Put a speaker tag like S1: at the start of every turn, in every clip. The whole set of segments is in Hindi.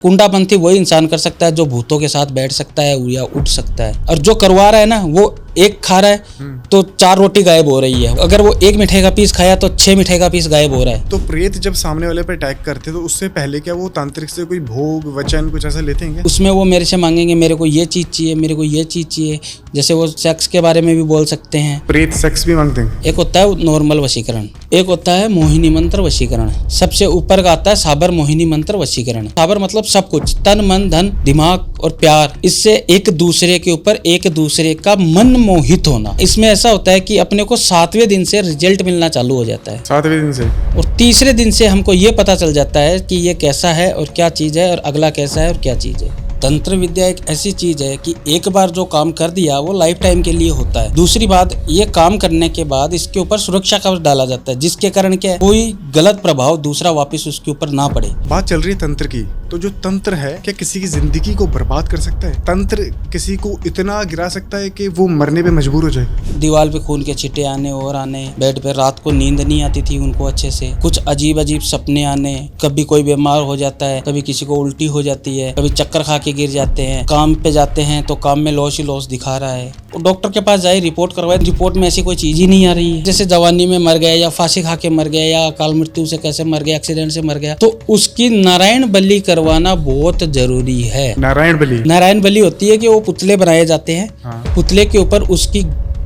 S1: कुंडापंथी वही इंसान कर सकता है जो भूतों के साथ बैठ सकता है या उठ सकता है। और जो करवा रहा है ना, वो एक खा रहा है तो 4 रोटी गायब हो रही है। अगर वो 1 मिठाई का पीस खाया तो 6 मिठाई का पीस गायब हो रहा है।
S2: तो प्रेत जब सामने वाले पे अटैक करते तो उससे पहले क्या वो तांत्रिक से कोई भोग वचन कुछ ऐसा लेते हैं क्या?
S1: उसमें वो मेरे से मांगेंगे मेरे को ये चीज चाहिए, मेरे को ये चीज चाहिए। जैसे वो सेक्स के बारे में भी बोल सकते हैं।
S2: प्रेत सेक्स भी मांगते हैं?
S1: एक होता है नॉर्मल वशीकरण, एक होता है मोहिनी मंत्र वशीकरण। सबसे ऊपर का आता है साबर मोहिनी मंत्र वशीकरण। साबर मतलब सब कुछ, तन मन धन दिमाग और प्यार। इससे एक दूसरे के ऊपर एक दूसरे का मन मोहित होना। इसमें ऐसा होता है कि अपने को 7वें दिन से रिजल्ट मिलना चालू हो जाता है।
S2: 7वें दिन से?
S1: और तीसरे दिन से हमको ये पता चल जाता है कि ये कैसा है और क्या चीज है, और अगला कैसा है और क्या चीज है। तंत्र विद्या एक ऐसी चीज है कि एक बार जो काम कर दिया वो लाइफ टाइम के लिए होता है। दूसरी बात, ये काम करने के बाद इसके ऊपर सुरक्षा कवच डाला जाता है, जिसके कारण क्या है, कोई गलत प्रभाव दूसरा वापस उसके ऊपर ना पड़े।
S2: बात चल रही है तंत्र की, तो जो तंत्र है क्या किसी की जिंदगी को बर्बाद कर सकता है? तंत्र किसी को इतना गिरा सकता है कि वो मरने पे मजबूर हो जाए?
S1: दीवार पे खून के छिटे आने और आने, बेड पे रात को नींद नहीं आती थी उनको अच्छे से, कुछ अजीब अजीब सपने आने, कभी कोई बीमार हो जाता है, कभी किसी को उल्टी हो जाती है, कभी चक्कर खा के गिर जाते हैं, काम पे जाते हैं तो काम में लॉस ही लॉस दिखा रहा है। तो डॉक्टर के पास जाए, रिपोर्ट करवाए, रिपोर्ट में ऐसी कोई चीज ही नहीं आ रही है। जैसे जवानी में मर गए या फांसी खा के मर गए या अकाल मृत्यु से कैसे मर गया, एक्सीडेंट से मर गया, तो उसकी नारायण बलि करवाना बहुत जरूरी है।
S2: नारायण बलि?
S1: नारायण बलि होती है कि वो पुतले बनाए जाते हैं।
S2: हाँ।
S1: पुतले के ऊपर उसकी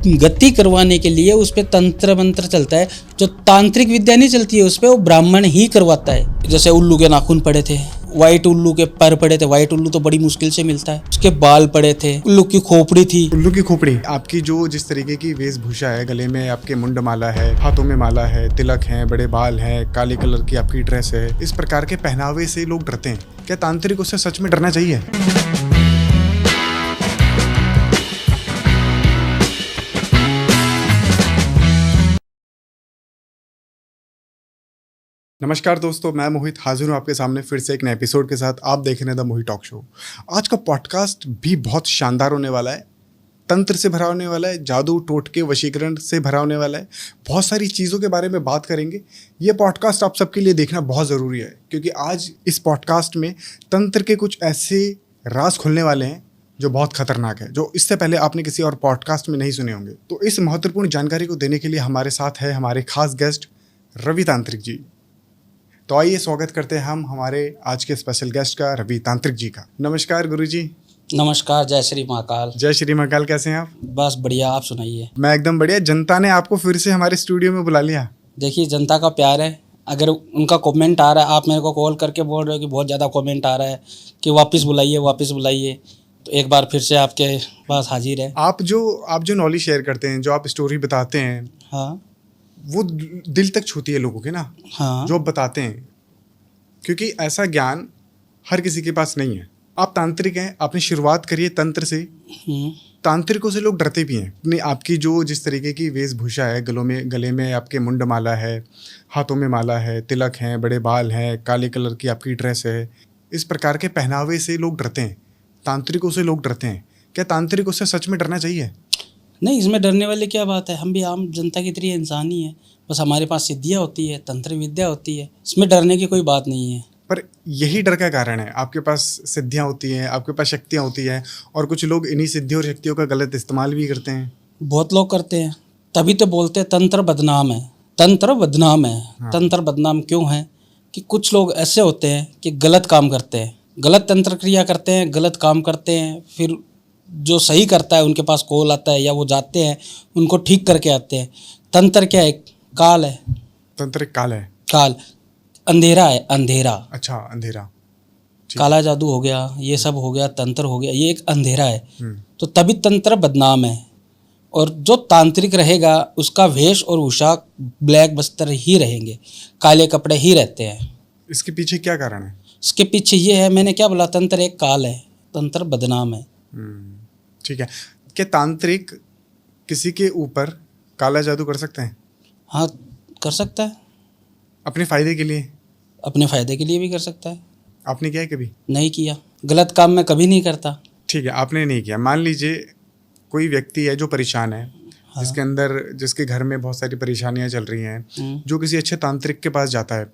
S1: गति करवाने के लिए उस पे तंत्र मंत्र चलता है। जो तांत्रिक विद्या नहीं चलती है उस पे वो ब्राह्मण ही करवाता है। जैसे उल्लू के नाखून पड़े थे, व्हाइट उल्लू के पर पड़े थे। व्हाइट उल्लू तो बड़ी मुश्किल से मिलता है। उसके बाल पड़े थे, उल्लू की खोपड़ी थी।
S2: उल्लू की खोपड़ी? आपकी जो जिस तरीके की वेशभूषा है, गले में आपके मुंड माला है, हाथों में माला है, तिलक है, बड़े बाल हैं, काले कलर की आपकी ड्रेस है, इस प्रकार के पहनावे से लोग डरते हैं। क्या तांत्रिक उससे सच में डरना चाहिए? नमस्कार दोस्तों, मैं मोहित हाजिर हूँ आपके सामने फिर से एक नए एपिसोड के साथ। आप देख रहे हैं द मोहित टॉक शो। आज का पॉडकास्ट भी बहुत शानदार होने वाला है। तंत्र से भरा होने वाला है, जादू टोटके वशीकरण से भरा होने वाला है। बहुत सारी चीज़ों के बारे में बात करेंगे। ये पॉडकास्ट आप सबके लिए देखना बहुत ज़रूरी है, क्योंकि आज इस पॉडकास्ट में तंत्र के कुछ ऐसे राज खुलने वाले हैं जो बहुत खतरनाक है, जो इससे पहले आपने किसी और पॉडकास्ट में नहीं सुने होंगे। तो इस महत्वपूर्ण जानकारी को देने के लिए हमारे साथ है हमारे खास गेस्ट रवि तांत्रिक जी। तो आइए स्वागत करते हैं हम हमारे आज के स्पेशल गेस्ट का, रवि तांत्रिक जी का। नमस्कार गुरु जी।
S1: नमस्कार, जय श्री महाकाल।
S2: जय श्री महाकाल। कैसे हैं आप?
S1: बस बढ़िया, आप सुनाइए।
S2: मैं एकदम बढ़िया। जनता ने आपको फिर से हमारे स्टूडियो में बुला लिया।
S1: देखिए, जनता का प्यार है। अगर उनका कमेंट आ रहा है, आप मेरे को कॉल करके बोल रहे हो कि बहुत ज़्यादा कमेंट आ रहा है कि वापस बुलाइए वापस बुलाइए, तो एक बार फिर से आपके पास हाजिर है।
S2: आप जो नॉलेज शेयर करते हैं, जो आप स्टोरी बताते हैं,
S1: हाँ
S2: वो दिल तक छूती है लोगों के ना।
S1: हाँ।
S2: जो आप बताते हैं, क्योंकि ऐसा ज्ञान हर किसी के पास नहीं है। आप तांत्रिक हैं, आपने शुरुआत करी है तंत्र से। तांत्रिकों से लोग डरते भी हैं। नहीं, आपकी जो जिस तरीके की वेशभूषा है, गले में आपके मुंड माला है, हाथों में माला है, तिलक हैं, बड़े बाल हैं, काले कलर की आपकी ड्रेस है, इस प्रकार के पहनावे से लोग डरते हैं। तांत्रिकों से लोग डरते हैं। क्या तांत्रिकों से सच में डरना चाहिए?
S1: नहीं, इसमें डरने वाली क्या बात है। हम भी आम जनता की तरह इंसान ही है। बस हमारे पास सिद्धियाँ होती है, तंत्र विद्या होती है, इसमें डरने की कोई बात नहीं है।
S2: पर यही डर का कारण है। आपके पास सिद्धियाँ होती हैं, आपके पास शक्तियाँ होती हैं, और कुछ लोग इन्हीं सिद्धियों और शक्तियों का गलत इस्तेमाल भी करते हैं।
S1: बहुत लोग करते हैं, तभी तो बोलते हैं तंत्र बदनाम है। तंत्र बदनाम है। हाँ। तंत्र बदनाम क्यों है कि कुछ लोग ऐसे होते हैं कि गलत काम करते हैं, गलत तंत्र क्रिया करते हैं, गलत काम करते हैं, फिर जो सही करता है उनके पास कॉल आता है या वो जाते हैं, उनको ठीक करके आते हैं। तंत्र क्या है? काल है।
S2: तंत्र एक काल है। काल
S1: अंधेरा है, अंधेरा।
S2: अच्छा, अंधेरा।
S1: काला जादू हो गया, ये सब हो गया, तंत्र हो गया, ये एक अंधेरा है। तो तभी तंत्र बदनाम है। और जो तांत्रिक रहेगा उसका वेश और पोशाक ब्लैक वस्त्र ही रहेंगे, काले कपड़े ही रहते हैं।
S2: इसके पीछे क्या कारण है?
S1: इसके पीछे ये है, मैंने क्या बोला, तंत्र एक काल है, तंत्र बदनाम है।
S2: ठीक है। क्या तांत्रिक किसी के ऊपर काला जादू कर सकते हैं?
S1: हाँ, कर सकता है।
S2: अपने फायदे के लिए?
S1: अपने फायदे के लिए भी कर सकता है।
S2: आपने किया है कभी?
S1: नहीं किया। गलत काम मैं कभी नहीं करता।
S2: ठीक है, आपने नहीं किया। मान लीजिए कोई व्यक्ति है जो परेशान है। हाँ। जिसके घर में बहुत सारी परेशानियां चल रही हैं, जो किसी अच्छे तांत्रिक के पास जाता है।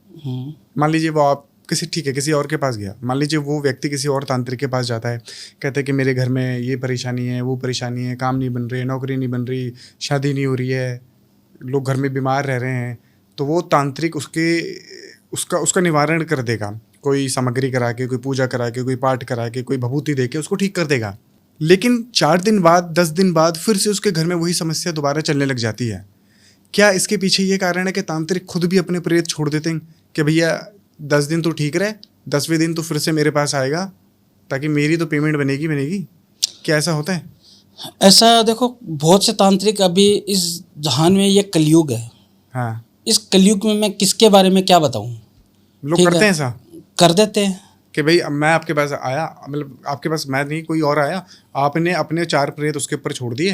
S2: मान लीजिए वो आप किसी ठीक है किसी और के पास गया, मान लीजिए वो व्यक्ति किसी और तांत्रिक के पास जाता है, कहते हैं कि मेरे घर में ये परेशानी है, वो परेशानी है, काम नहीं बन रही, नौकरी नहीं बन रही, शादी नहीं हो रही है, लोग घर में बीमार रह रहे हैं, तो वो तांत्रिक उसका निवारण कर देगा, कोई सामग्री करा के, कोई पूजा करा के, कोई पाठ करा के, कोई भभूति दे के उसको ठीक कर देगा। लेकिन 4 दिन बाद 10 दिन बाद फिर से उसके घर में वही समस्या दोबारा चलने लग जाती है। क्या इसके पीछे ये कारण है कि तांत्रिक खुद भी अपने प्रेत छोड़ देते हैं कि भैया 10 दिन तो ठीक रहे, 10वें दिन तो फिर से मेरे पास आएगा ताकि मेरी तो पेमेंट बनेगी? क्या ऐसा होता है?
S1: ऐसा देखो, बहुत से तांत्रिक अभी इस जहान में, ये कलयुग है।
S2: हाँ,
S1: इस कलयुग में मैं किसके बारे में क्या बताऊं?
S2: लोग करते हैं ऐसा,
S1: कर देते हैं
S2: कि भाई अब मैं आपके पास आया, मतलब आपके पास मैं नहीं, कोई और आया, आपने अपने 4 प्रेत उसके ऊपर छोड़ दिए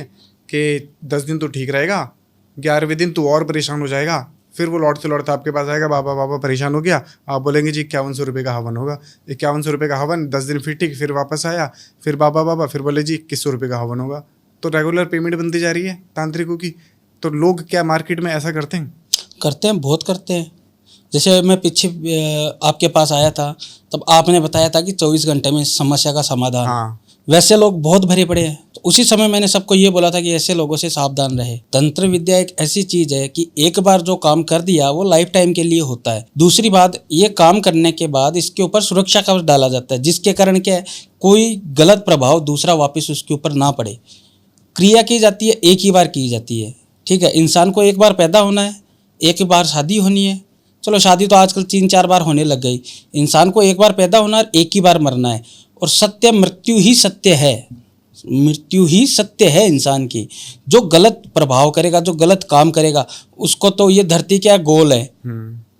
S2: कि 10 दिन तो ठीक रहेगा, 11वें दिन तो और परेशान हो जाएगा, फिर वो लौटते लौटते आपके पास आएगा, बाबा परेशान हो गया, आप बोलेंगे जी 5100 रुपये का हवन होगा, 5100 रुपये का हवन, 10 दिन फिर ठीक, फिर वापस आया, फिर बाबा फिर बोले जी 2100 रुपये का हवन होगा, तो रेगुलर पेमेंट बनती जा रही है तांत्रिकों की। तो लोग क्या मार्केट में ऐसा करते हैं?
S1: बहुत करते हैं। जैसे मैं पीछे आपके पास आया था, तब आपने बताया था कि 24 घंटे में इस समस्या का समाधान।
S2: हाँ,
S1: वैसे लोग बहुत भरे पड़े हैं। तो उसी समय मैंने सबको ये बोला था कि ऐसे लोगों से सावधान रहे। तंत्र विद्या एक ऐसी चीज है कि एक बार जो काम कर दिया वो लाइफ टाइम के लिए होता है। दूसरी बात, ये काम करने के बाद इसके ऊपर सुरक्षा कवच डाला जाता है, जिसके कारण क्या है, कोई गलत प्रभाव दूसरा वापस उसके ऊपर ना पड़े। क्रिया की जाती है, एक ही बार की जाती है, ठीक है। इंसान को एक बार पैदा होना है, एक बार शादी होनी है। चलो शादी तो आजकल 3-4 बार होने लग गई। इंसान को एक बार पैदा होना है, एक ही बार मरना है। और सत्य मृत्यु ही सत्य है, मृत्यु ही सत्य है इंसान की। जो गलत प्रभाव करेगा, जो गलत काम करेगा, उसको तो ये धरती क्या गोल है,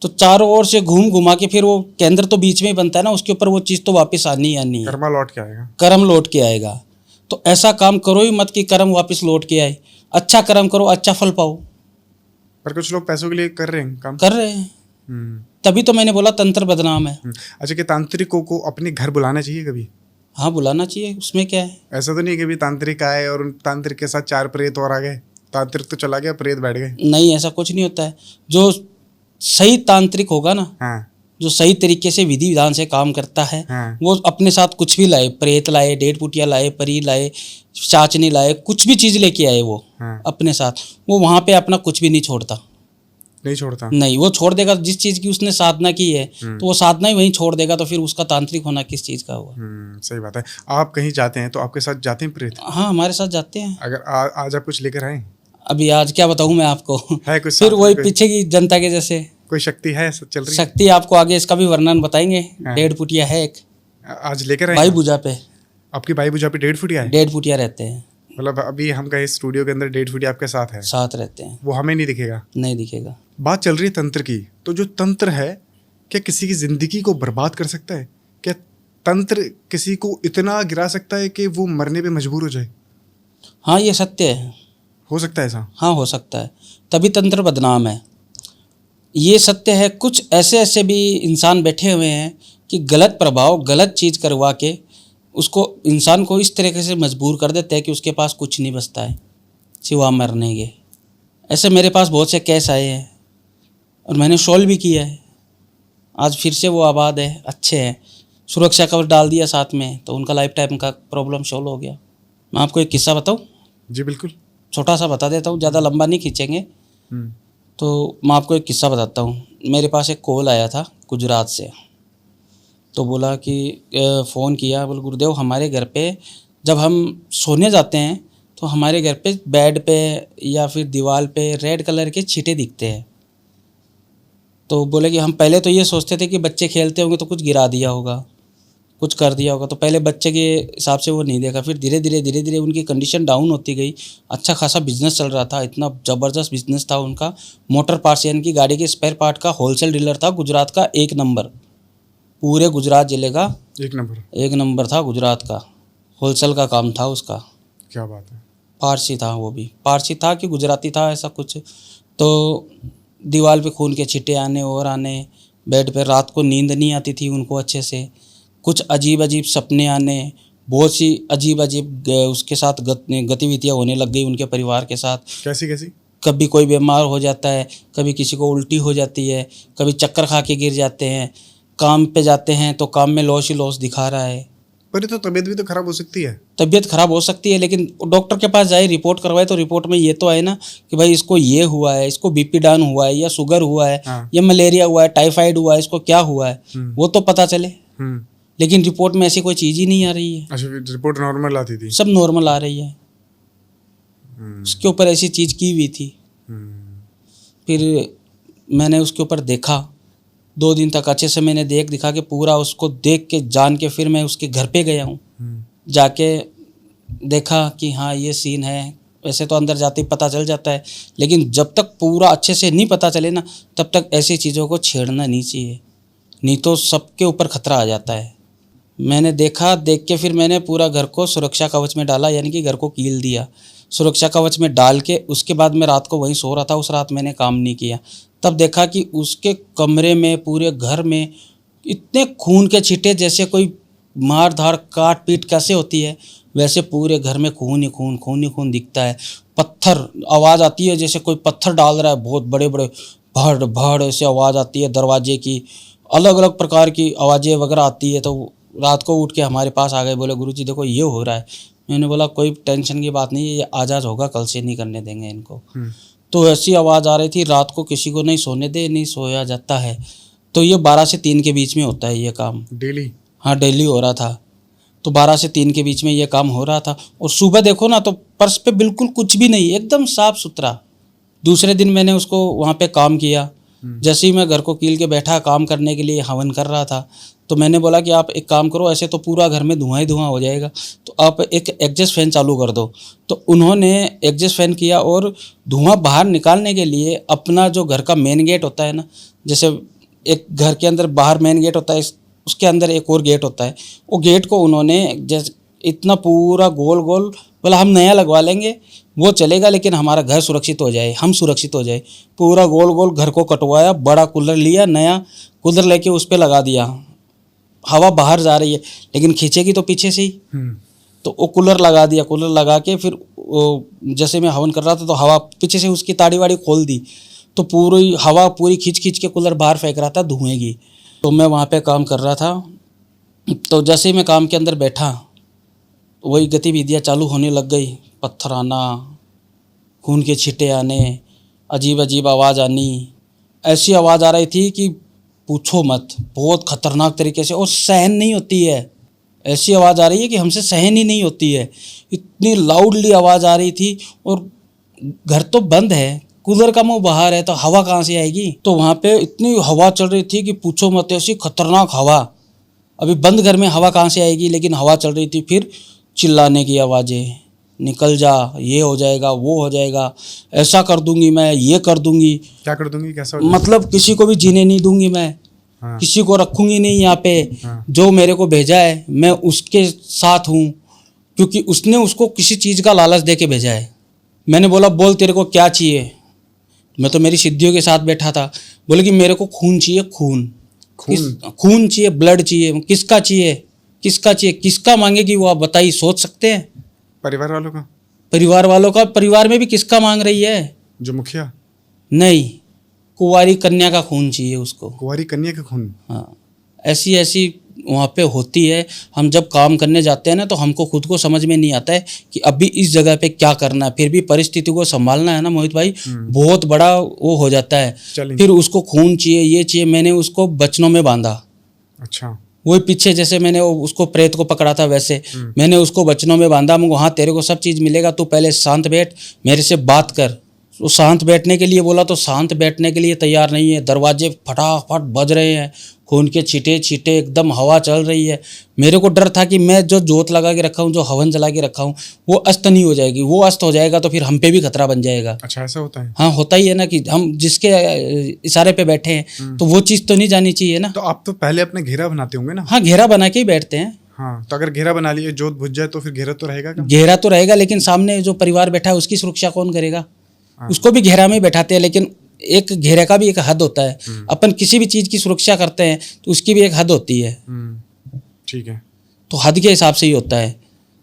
S1: तो चारों ओर से घुमा के फिर वो केंद्र तो बीच में ही बनता है ना, उसके ऊपर वो चीज़ तो वापस आनी है।
S2: कर्मा लौट के आएगा,
S1: कर्म लौट के आएगा। तो ऐसा काम करो ही मत कि कर्म वापस लौट के आए। अच्छा कर्म करो, अच्छा फल पाओ।
S2: पर कुछ लोग पैसों के लिए कर रहे हैं काम,
S1: कर रहे हैं, तभी तो मैंने बोला तंत्र बदनाम है।
S2: अच्छा, कि तांत्रिकों को अपने घर बुलाना चाहिए कभी?
S1: हाँ, बुलाना चाहिए, उसमें क्या है।
S2: ऐसा तो नहीं कि भी तांत्रिक आए और उन तांत्रिक के साथ 4 प्रेत और आ गए, तांत्रिक तो चला गया, प्रेत बैठ गए?
S1: नहीं, ऐसा कुछ नहीं होता है। जो सही तांत्रिक होगा ना,
S2: हाँ,
S1: जो सही तरीके से विधि विधान से काम करता है,
S2: हाँ,
S1: वो अपने साथ कुछ भी लाए, प्रेत लाए, 1.5 फुटिया लाए, परी लाए, चाचनी लाए, कुछ भी चीज़ लेके आए वो
S2: हाँ,
S1: अपने साथ, वो वहाँ पे अपना कुछ भी नहीं छोड़ता।
S2: नहीं छोड़ता?
S1: नहीं, वो छोड़ देगा जिस चीज़ की उसने साधना की है, तो वो साधना ही वहीं छोड़ देगा। तो फिर उसका तांत्रिक होना किस चीज़ का हुआ?
S2: सही बात है। आप कहीं जाते हैं तो आपके साथ जाते हैं प्रेत?
S1: हाँ, हमारे साथ जाते हैं।
S2: अगर आज आप कुछ लेकर आए?
S1: अभी आज क्या बताऊँ मैं आपको,
S2: है कुछ
S1: फिर
S2: साथ
S1: वही
S2: में
S1: पीछे की जनता के जैसे
S2: कोई शक्ति है चल रही?
S1: शक्ति आपको आगे इसका भी वर्णन बताएंगे। 1.5 फुटिया है एक,
S2: आज लेकर आए?
S1: भाई भुजा पे।
S2: आपकी भाई भुजा पे 1.5 फुटिया है?
S1: 1.5 फुटिया रहते हैं।
S2: मतलब अभी हम कहीं स्टूडियो के अंदर 1.5 फुटिया आपके साथ है?
S1: साथ रहते हैं।
S2: वो हमें नहीं दिखेगा?
S1: नहीं दिखेगा।
S2: बात चल रही है तंत्र की, तो जो तंत्र है क्या किसी की जिंदगी को बर्बाद कर सकता है? क्या तंत्र किसी को इतना गिरा सकता है कि वो मरने पे मजबूर हो जाए?
S1: हाँ, ये सत्य है।
S2: हो सकता है ऐसा?
S1: हाँ, हो सकता है, तभी तंत्र बदनाम है। ये सत्य है। कुछ ऐसे भी इंसान बैठे हुए हैं कि गलत प्रभाव, गलत चीज़ करवा के उसको, इंसान को इस तरीके से मजबूर कर देते हैं कि उसके पास कुछ नहीं बचता है सिवा मरने के। ऐसे मेरे पास बहुत से केस आए हैं और मैंने सॉल्व भी किया है। आज फिर से वो आबाद है, अच्छे हैं, सुरक्षा कवच डाल दिया साथ में, तो उनका लाइफ टाइम का प्रॉब्लम सॉल्व हो गया। मैं आपको एक किस्सा बताऊँ?
S2: जी बिल्कुल।
S1: छोटा सा बता देता हूँ, ज़्यादा लंबा नहीं खींचेंगे। तो मैं आपको एक किस्सा बताता हूँ। मेरे पास एक कॉल आया था गुजरात से, तो बोला कि फ़ोन किया, बोल गुरुदेव हमारे घर पे जब हम सोने जाते हैं तो हमारे घर पे बेड पे या फिर दीवार पे रेड कलर के छींटे दिखते हैं। तो बोले कि हम पहले तो ये सोचते थे कि बच्चे खेलते होंगे तो कुछ गिरा दिया होगा, कुछ कर दिया होगा, तो पहले बच्चे के हिसाब से वो नहीं देखा। फिर धीरे धीरे उनकी कंडीशन डाउन होती गई। अच्छा खासा बिजनेस चल रहा था, इतना ज़बरदस्त बिजनेस था उनका। मोटर पार्ट्स यानी कि गाड़ी के स्पेयर पार्ट का होलसेल डीलर था, गुजरात का 1 नंबर, पूरे गुजरात ज़िले का 1 नंबर था गुजरात का। होलसेल का काम था उसका।
S2: क्या बात है।
S1: पारसी था, वो भी पारसी था कि गुजराती था ऐसा कुछ। तो दीवार पे खून के छींटे आने और आने, बेड पे रात को नींद नहीं आती थी उनको अच्छे से, कुछ अजीब अजीब सपने आने, बहुत सी अजीब उसके साथ गतिविधियाँ होने लग गई उनके परिवार के साथ।
S2: कैसी?
S1: कभी कोई बीमार हो जाता है, कभी किसी को उल्टी हो जाती है, कभी चक्कर खा के गिर जाते हैं, काम पे जाते हैं तो काम में लॉस ही लॉस दिखा रहा है।
S2: पर ये तो तबीयत भी तो खराब हो सकती है।
S1: तबीयत खराब हो सकती है, लेकिन डॉक्टर के पास जाए, रिपोर्ट करवाए, तो रिपोर्ट में ये तो है ना कि भाई इसको ये हुआ है, इसको बीपी डाउन हुआ है, या शुगर हुआ है,
S2: हाँ।
S1: या मलेरिया हुआ है, टाइफाइड हुआ है, इसको क्या हुआ है वो तो पता चले। लेकिन रिपोर्ट में ऐसी कोई चीज़ ही नहीं आ रही है।
S2: अच्छा, रिपोर्ट नॉर्मल आती थी?
S1: सब नॉर्मल आ रही है। उसके ऊपर ऐसी चीज़ की हुई थी। फिर मैंने उसके ऊपर देखा, 2 दिन तक अच्छे से मैंने दिखा के पूरा उसको देख के जान के फिर मैं उसके घर पे गया हूँ। जाके देखा कि हाँ ये सीन है। वैसे तो अंदर जाते ही पता चल जाता है, लेकिन जब तक पूरा अच्छे से नहीं पता चले ना, तब तक ऐसी चीज़ों को छेड़ना नहीं चाहिए, नहीं तो सबके ऊपर खतरा आ जाता है। मैंने देखा, देख के फिर मैंने पूरा घर को सुरक्षा कवच में डाला, यानी कि घर को कील दिया। सुरक्षा कवच में डाल के उसके बाद मैं रात को वहीं सो रहा था। उस रात मैंने काम नहीं किया। तब देखा कि उसके कमरे में, पूरे घर में इतने खून के छींटे, जैसे कोई मार धाड़ काट पीट कैसे होती है, वैसे पूरे घर में खून ही खून दिखता है। पत्थर, आवाज़ आती है जैसे कोई पत्थर डाल रहा है, बहुत बड़े बड़े भड़ भड़ ऐसे आवाज़ आती है। दरवाजे की अलग अलग प्रकार की आवाज़ें वगैरह आती है। तो रात को उठ के हमारे पास आ गए, बोले गुरुजी देखो ये हो रहा है। मैंने बोला कोई टेंशन की बात नहीं है, ये आज़ाद होगा, कल से नहीं करने देंगे इनको। तो ऐसी आवाज़ आ रही थी, रात को किसी को नहीं सोने दे, नहीं सोया जाता है। तो ये 12 से 3 के बीच में होता है ये काम।
S2: डेली?
S1: हाँ, डेली हो रहा था। तो 12 से 3 के बीच में ये काम हो रहा था। और सुबह देखो ना तो पर्स पे बिल्कुल कुछ भी नहीं, एकदम साफ सुथरा। दूसरे दिन मैंने उसको वहाँ पे काम किया। जैसे ही मैं घर को कील के बैठा काम करने के लिए, हवन कर रहा था, तो मैंने बोला कि आप एक काम करो, ऐसे तो पूरा घर में धुआं ही धुआं हो जाएगा, तो आप एक एग्जॉस्ट फैन चालू कर दो। तो उन्होंने एग्जॉस्ट फैन किया, और धुआं बाहर निकालने के लिए अपना जो घर का मेन गेट होता है ना, जैसे एक घर के अंदर बाहर मेन गेट होता है, उसके अंदर एक और गेट होता है, वो गेट को उन्होंने जैसे इतना पूरा गोल गोल, बोला हम नया लगवा लेंगे वो चलेगा, लेकिन हमारा घर सुरक्षित हो जाए, हम सुरक्षित हो जाए। पूरा गोल गोल घर को कटवाया, बड़ा कूलर लिया, नया कूलर लेके उस पर लगा दिया। हवा बाहर जा रही है लेकिन खींचेगी तो पीछे से ही। तो वो कूलर लगा दिया। कूलर लगा के फिर जैसे मैं हवन कर रहा था तो हवा पीछे से उसकी ताड़ी वाड़ी खोल दी, तो पूरी हवा पूरी खींच खींच के कूलर बाहर फेंक रहा था धुएं की। तो मैं वहाँ पे काम कर रहा था। तो जैसे ही मैं काम के अंदर बैठा, वही गतिविधियाँ चालू होने लग गई। पत्थर आना, खून के छींटे आने, अजीब अजीब आवाज़ आनी। ऐसी आवाज़ आ रही थी कि पूछो मत, बहुत ख़तरनाक तरीके से, और सहन नहीं होती है। ऐसी आवाज़ आ रही है कि हमसे सहन ही नहीं होती है। इतनी लाउडली आवाज़ आ रही थी, और घर तो बंद है, कूलर का मुंह बाहर है, तो हवा कहाँ से आएगी। तो वहाँ पे इतनी हवा चल रही थी कि पूछो मत, ऐसी खतरनाक हवा। अभी बंद घर में हवा कहाँ से आएगी, लेकिन हवा चल रही थी। फिर चिल्लाने की आवाज़ें, निकल जा, ये हो जाएगा, वो हो जाएगा, ऐसा कर दूंगी मैं, ये कर दूंगी।
S2: क्या कर दूंगी? कैसा?
S1: मतलब किसी को भी जीने नहीं दूंगी मैं।
S2: हाँ।
S1: किसी को रखूंगी नहीं यहाँ पे।
S2: हाँ।
S1: जो मेरे को भेजा है मैं उसके साथ हूँ, क्योंकि उसने उसको किसी चीज़ का लालच दे के भेजा है। मैंने बोला बोल तेरे को क्या चाहिए। मैं तो मेरी सिद्धियों के साथ बैठा था। बोले कि मेरे को खून चाहिए, खून खून चाहिए, ब्लड चाहिए। किसका चाहिए, किसका चाहिए, किसका मांगेगी वो आप बताइए, सोच सकते हैं?
S2: परिवार वालों का?
S1: परिवार वालों का। परिवार में भी किसका मांग रही है?
S2: जो मुखिया?
S1: नहीं, कुंवारी कन्या का खून चाहिए उसको।
S2: कुंवारी कन्या का खून?
S1: हाँ, ऐसी ऐसी वहाँ पे होती है। हम जब काम करने जाते हैं ना, तो हमको खुद को समझ में नहीं आता है कि अभी इस जगह पे क्या करना है। फिर भी परिस्थिति को संभालना है ना मोहित भाई, बहुत बड़ा वो हो जाता है। फिर उसको खून चाहिए, ये चाहिए। मैंने उसको बचनों में बांधा।
S2: अच्छा।
S1: वही पीछे जैसे मैंने उसको प्रेत को पकड़ा था, वैसे मैंने उसको बचनों में बांधा। मुझे हाँ तेरे को सब चीज़ मिलेगा, तू पहले शांत बैठ, मेरे से बात कर। वो शांत बैठने के लिए बोला तो शांत बैठने के लिए तैयार नहीं है। दरवाजे फटाफट बज रहे हैं, खून के छींटे छींटे, एकदम हवा चल रही है। मेरे को डर था कि मैं जो जोत लगा के रखा हूँ, जो हवन जला के रखा हूँ, वो अस्त नहीं हो जाएगी। वो अस्त हो जाएगा तो फिर हम पे भी खतरा बन जाएगा।
S2: अच्छा, ऐसा होता है?
S1: हाँ, होता ही है ना कि हम जिसके इशारे पे बैठे हैं तो वो चीज़ तो नहीं जानी चाहिए ना।
S2: तो आप तो पहले अपने घेरा बनाते होंगे ना?
S1: हाँ, घेरा बना के ही बैठते हैं।
S2: हाँ, तो अगर घेरा बना लिए, जोत बुझ जाए तो फिर घेरा तो रहेगा क्या?
S1: घेरा तो रहेगा, लेकिन सामने जो परिवार बैठा है उसकी सुरक्षा कौन करेगा? उसको भी घेरा में ही बैठाते हैं, लेकिन एक घेरे का भी एक हद होता है। अपन किसी भी चीज़ की सुरक्षा करते हैं तो उसकी भी एक हद होती है।
S2: ठीक है।
S1: तो हद के हिसाब से ही होता है।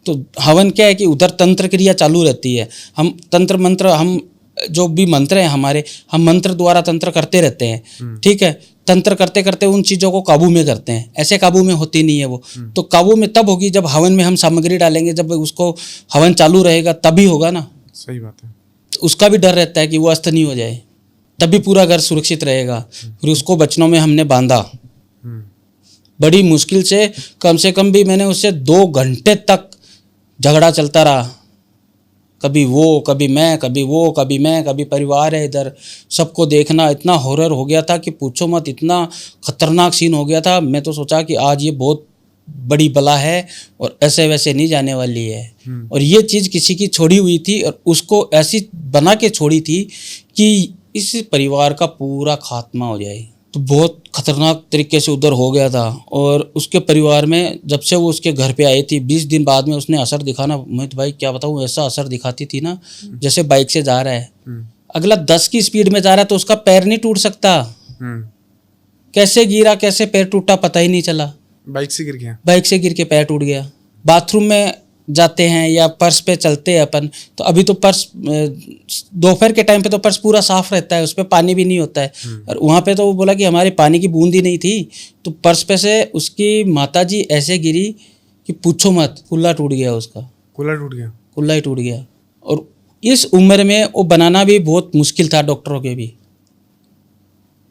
S1: तो हवन क्या है कि उधर तंत्र क्रिया चालू रहती है। हम तंत्र मंत्र हम जो भी मंत्र हैं हमारे, हम मंत्र द्वारा तंत्र करते रहते हैं, ठीक है। तंत्र करते करते उन चीज़ों को काबू में करते हैं, ऐसे काबू में होती नहीं है वो। तो काबू में तब होगी जब हवन में हम सामग्री डालेंगे, जब उसको हवन चालू रहेगा तभी होगा ना।
S2: सही बात है।
S1: उसका भी डर रहता है कि वो अस्त नहीं हो जाए, तभी पूरा घर सुरक्षित रहेगा। फिर उसको बचनों में हमने बांधा, बड़ी मुश्किल से कम भी मैंने उससे 2 घंटे तक झगड़ा चलता रहा। कभी वो, कभी मैं, कभी वो, कभी मैं, कभी परिवार है इधर, सबको देखना। इतना हॉरर हो गया था कि पूछो मत, इतना खतरनाक सीन हो गया था। मैं तो सोचा कि आज ये बहुत बड़ी बला है और ऐसे वैसे नहीं जाने वाली है। और ये चीज़ किसी की छोड़ी हुई थी और उसको ऐसी बना के छोड़ी थी कि इस परिवार का पूरा खात्मा हो जाए। तो बहुत खतरनाक तरीके से उधर हो गया था। और उसके परिवार में जब से वो उसके घर पे आई थी, 20 दिन बाद में उसने असर दिखाना, मोहित भाई क्या बताऊँ, ऐसा असर दिखाती थी ना, जैसे बाइक से जा रहा है, अगला 10 की स्पीड में जा रहा है तो उसका पैर नहीं टूट सकता। कैसे गिरा, कैसे पैर टूटा पता ही नहीं चला।
S2: बाइक से गिर गया,
S1: बाइक से गिर के पैर टूट गया। बाथरूम में जाते हैं या पर्स पे चलते हैं अपन, तो अभी तो पर्स दोपहर के टाइम पे तो पर्स पूरा साफ रहता है, उस पर पानी भी नहीं होता है। और वहाँ पे तो वो बोला कि हमारे पानी की बूंद ही नहीं थी। तो पर्स पे से उसकी माताजी ऐसे गिरी कि पूछो मत, कुल्ला टूट गया उसका।
S2: कुल्ला टूट गया,
S1: कुल्ला ही टूट गया। और इस उम्र में वो बनाना भी बहुत मुश्किल था, डॉक्टरों के भी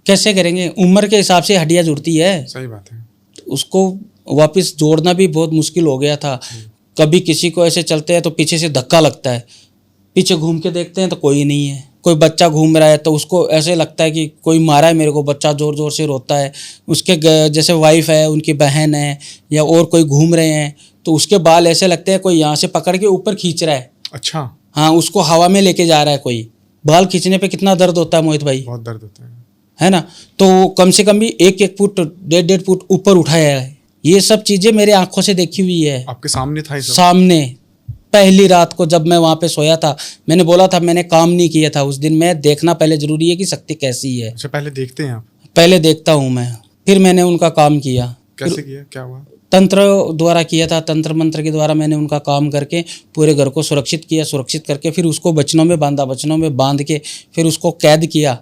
S1: कैसे करेंगे, उम्र के हिसाब से हड्डियाँ जुड़ती है।
S2: सही बात है।
S1: उसको वापस जोड़ना भी बहुत मुश्किल हो गया था। कभी किसी को ऐसे चलते हैं तो पीछे से धक्का लगता है, पीछे घूम के देखते हैं तो कोई नहीं है। कोई बच्चा घूम रहा है तो उसको ऐसे लगता है कि कोई मारा है मेरे को, बच्चा ज़ोर ज़ोर से रोता है। उसके जैसे वाइफ है, उनकी बहन है या और कोई घूम रहे हैं तो उसके बाल ऐसे लगते हैं कोई यहाँ से पकड़ के ऊपर खींच रहा है।
S2: अच्छा।
S1: हाँ, उसको हवा में लेके जा रहा है कोई। बाल खींचने पे कितना दर्द होता है मोहित भाई,
S2: बहुत दर्द होता
S1: है ना। तो कम से कम भी 1-1 फुट 1.5 फुट ऊपर उठाया है। ये सब चीज़ें मेरे आंखों से देखी हुई है।
S2: आपके सामने था ये सब?
S1: सामने। पहली रात को जब मैं वहाँ पे सोया था, मैंने बोला था मैंने काम नहीं किया था उस दिन। मैं देखना पहले ज़रूरी है कि शक्ति कैसी है।
S2: अच्छा, पहले देखते हैं आप?
S1: पहले देखता हूँ मैं, फिर मैंने उनका काम किया।
S2: कैसे किया, क्या हुआ?
S1: तंत्र द्वारा किया था, तंत्र मंत्र के द्वारा मैंने उनका काम करके पूरे घर को सुरक्षित किया। सुरक्षित करके फिर उसको बचनों में बांधा, बचनों में बांध के फिर उसको कैद किया,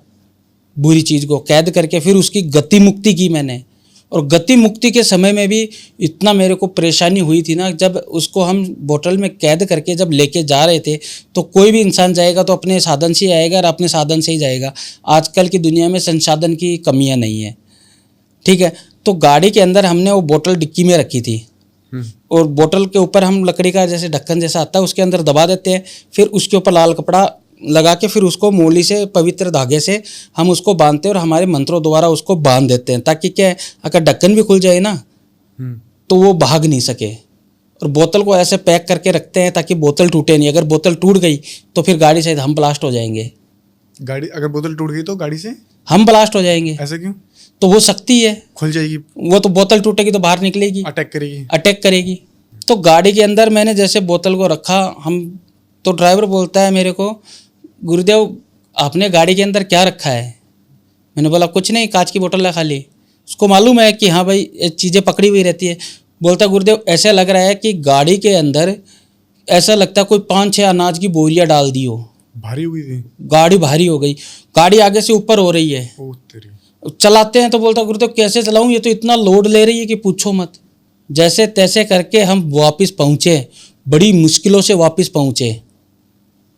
S1: बुरी चीज़ को कैद करके फिर उसकी गति मुक्ति की मैंने। और गति मुक्ति के समय में भी इतना मेरे को परेशानी हुई थी ना, जब उसको हम बोतल में कैद करके जब लेके जा रहे थे तो कोई भी इंसान जाएगा तो अपने साधन से ही आएगा और अपने साधन से ही जाएगा। आजकल की दुनिया में संसाधन की कमियां नहीं है, ठीक है। तो गाड़ी के अंदर हमने वो बोतल डिक्की में रखी थी और बोतल के ऊपर हम लकड़ी का जैसे ढक्कन जैसा आता है उसके अंदर दबा देते हैं। फिर उसके ऊपर लाल कपड़ा लगा के फिर उसको मूली से, पवित्र धागे से हम उसको बांधते हैं और हमारे मंत्रों द्वारा उसको बांध देते हैं, ताकि क्या है, अगर ढक्कन भी खुल जाए ना तो वो भाग नहीं सके। और बोतल को ऐसे पैक करके रखते हैं ताकि बोतल टूटे नहीं। अगर बोतल टूट गई तो फिर गाड़ी सहित हम ब्लास्ट हो जाएंगे।
S2: गाड़ी अगर बोतल टूट गई तो गाड़ी से
S1: हम ब्लास्ट हो जाएंगे।
S2: ऐसा क्यों?
S1: तो वो शक्ति है,
S2: खुल जाएगी
S1: वो तो बोतल टूटेगी तो बाहर निकलेगी, अटैक करेगी। तो गाड़ी के अंदर मैंने जैसे बोतल को रखा, हम तो ड्राइवर बोलता है मेरे को, गुरुदेव आपने गाड़ी के अंदर क्या रखा है? मैंने बोला कुछ नहीं, कांच की बोतल है खाली। उसको मालूम है कि हाँ भाई ये चीज़ें पकड़ी हुई रहती है। बोलता गुरुदेव ऐसा लग रहा है कि गाड़ी के अंदर ऐसा लगता है कोई 5-6 अनाज की बोरियां डाल दी हो।
S2: भारी हुई थी
S1: गाड़ी, भारी हो गई गाड़ी, आगे से ऊपर हो रही है।
S2: ओ तेरी।
S1: चलाते हैं तो बोलता गुरुदेव कैसे चलाऊं, ये तो इतना लोड ले रही है कि पूछो मत। जैसे तैसे करके हम वापस पहुँचे, बड़ी मुश्किलों से वापस पहुँचे,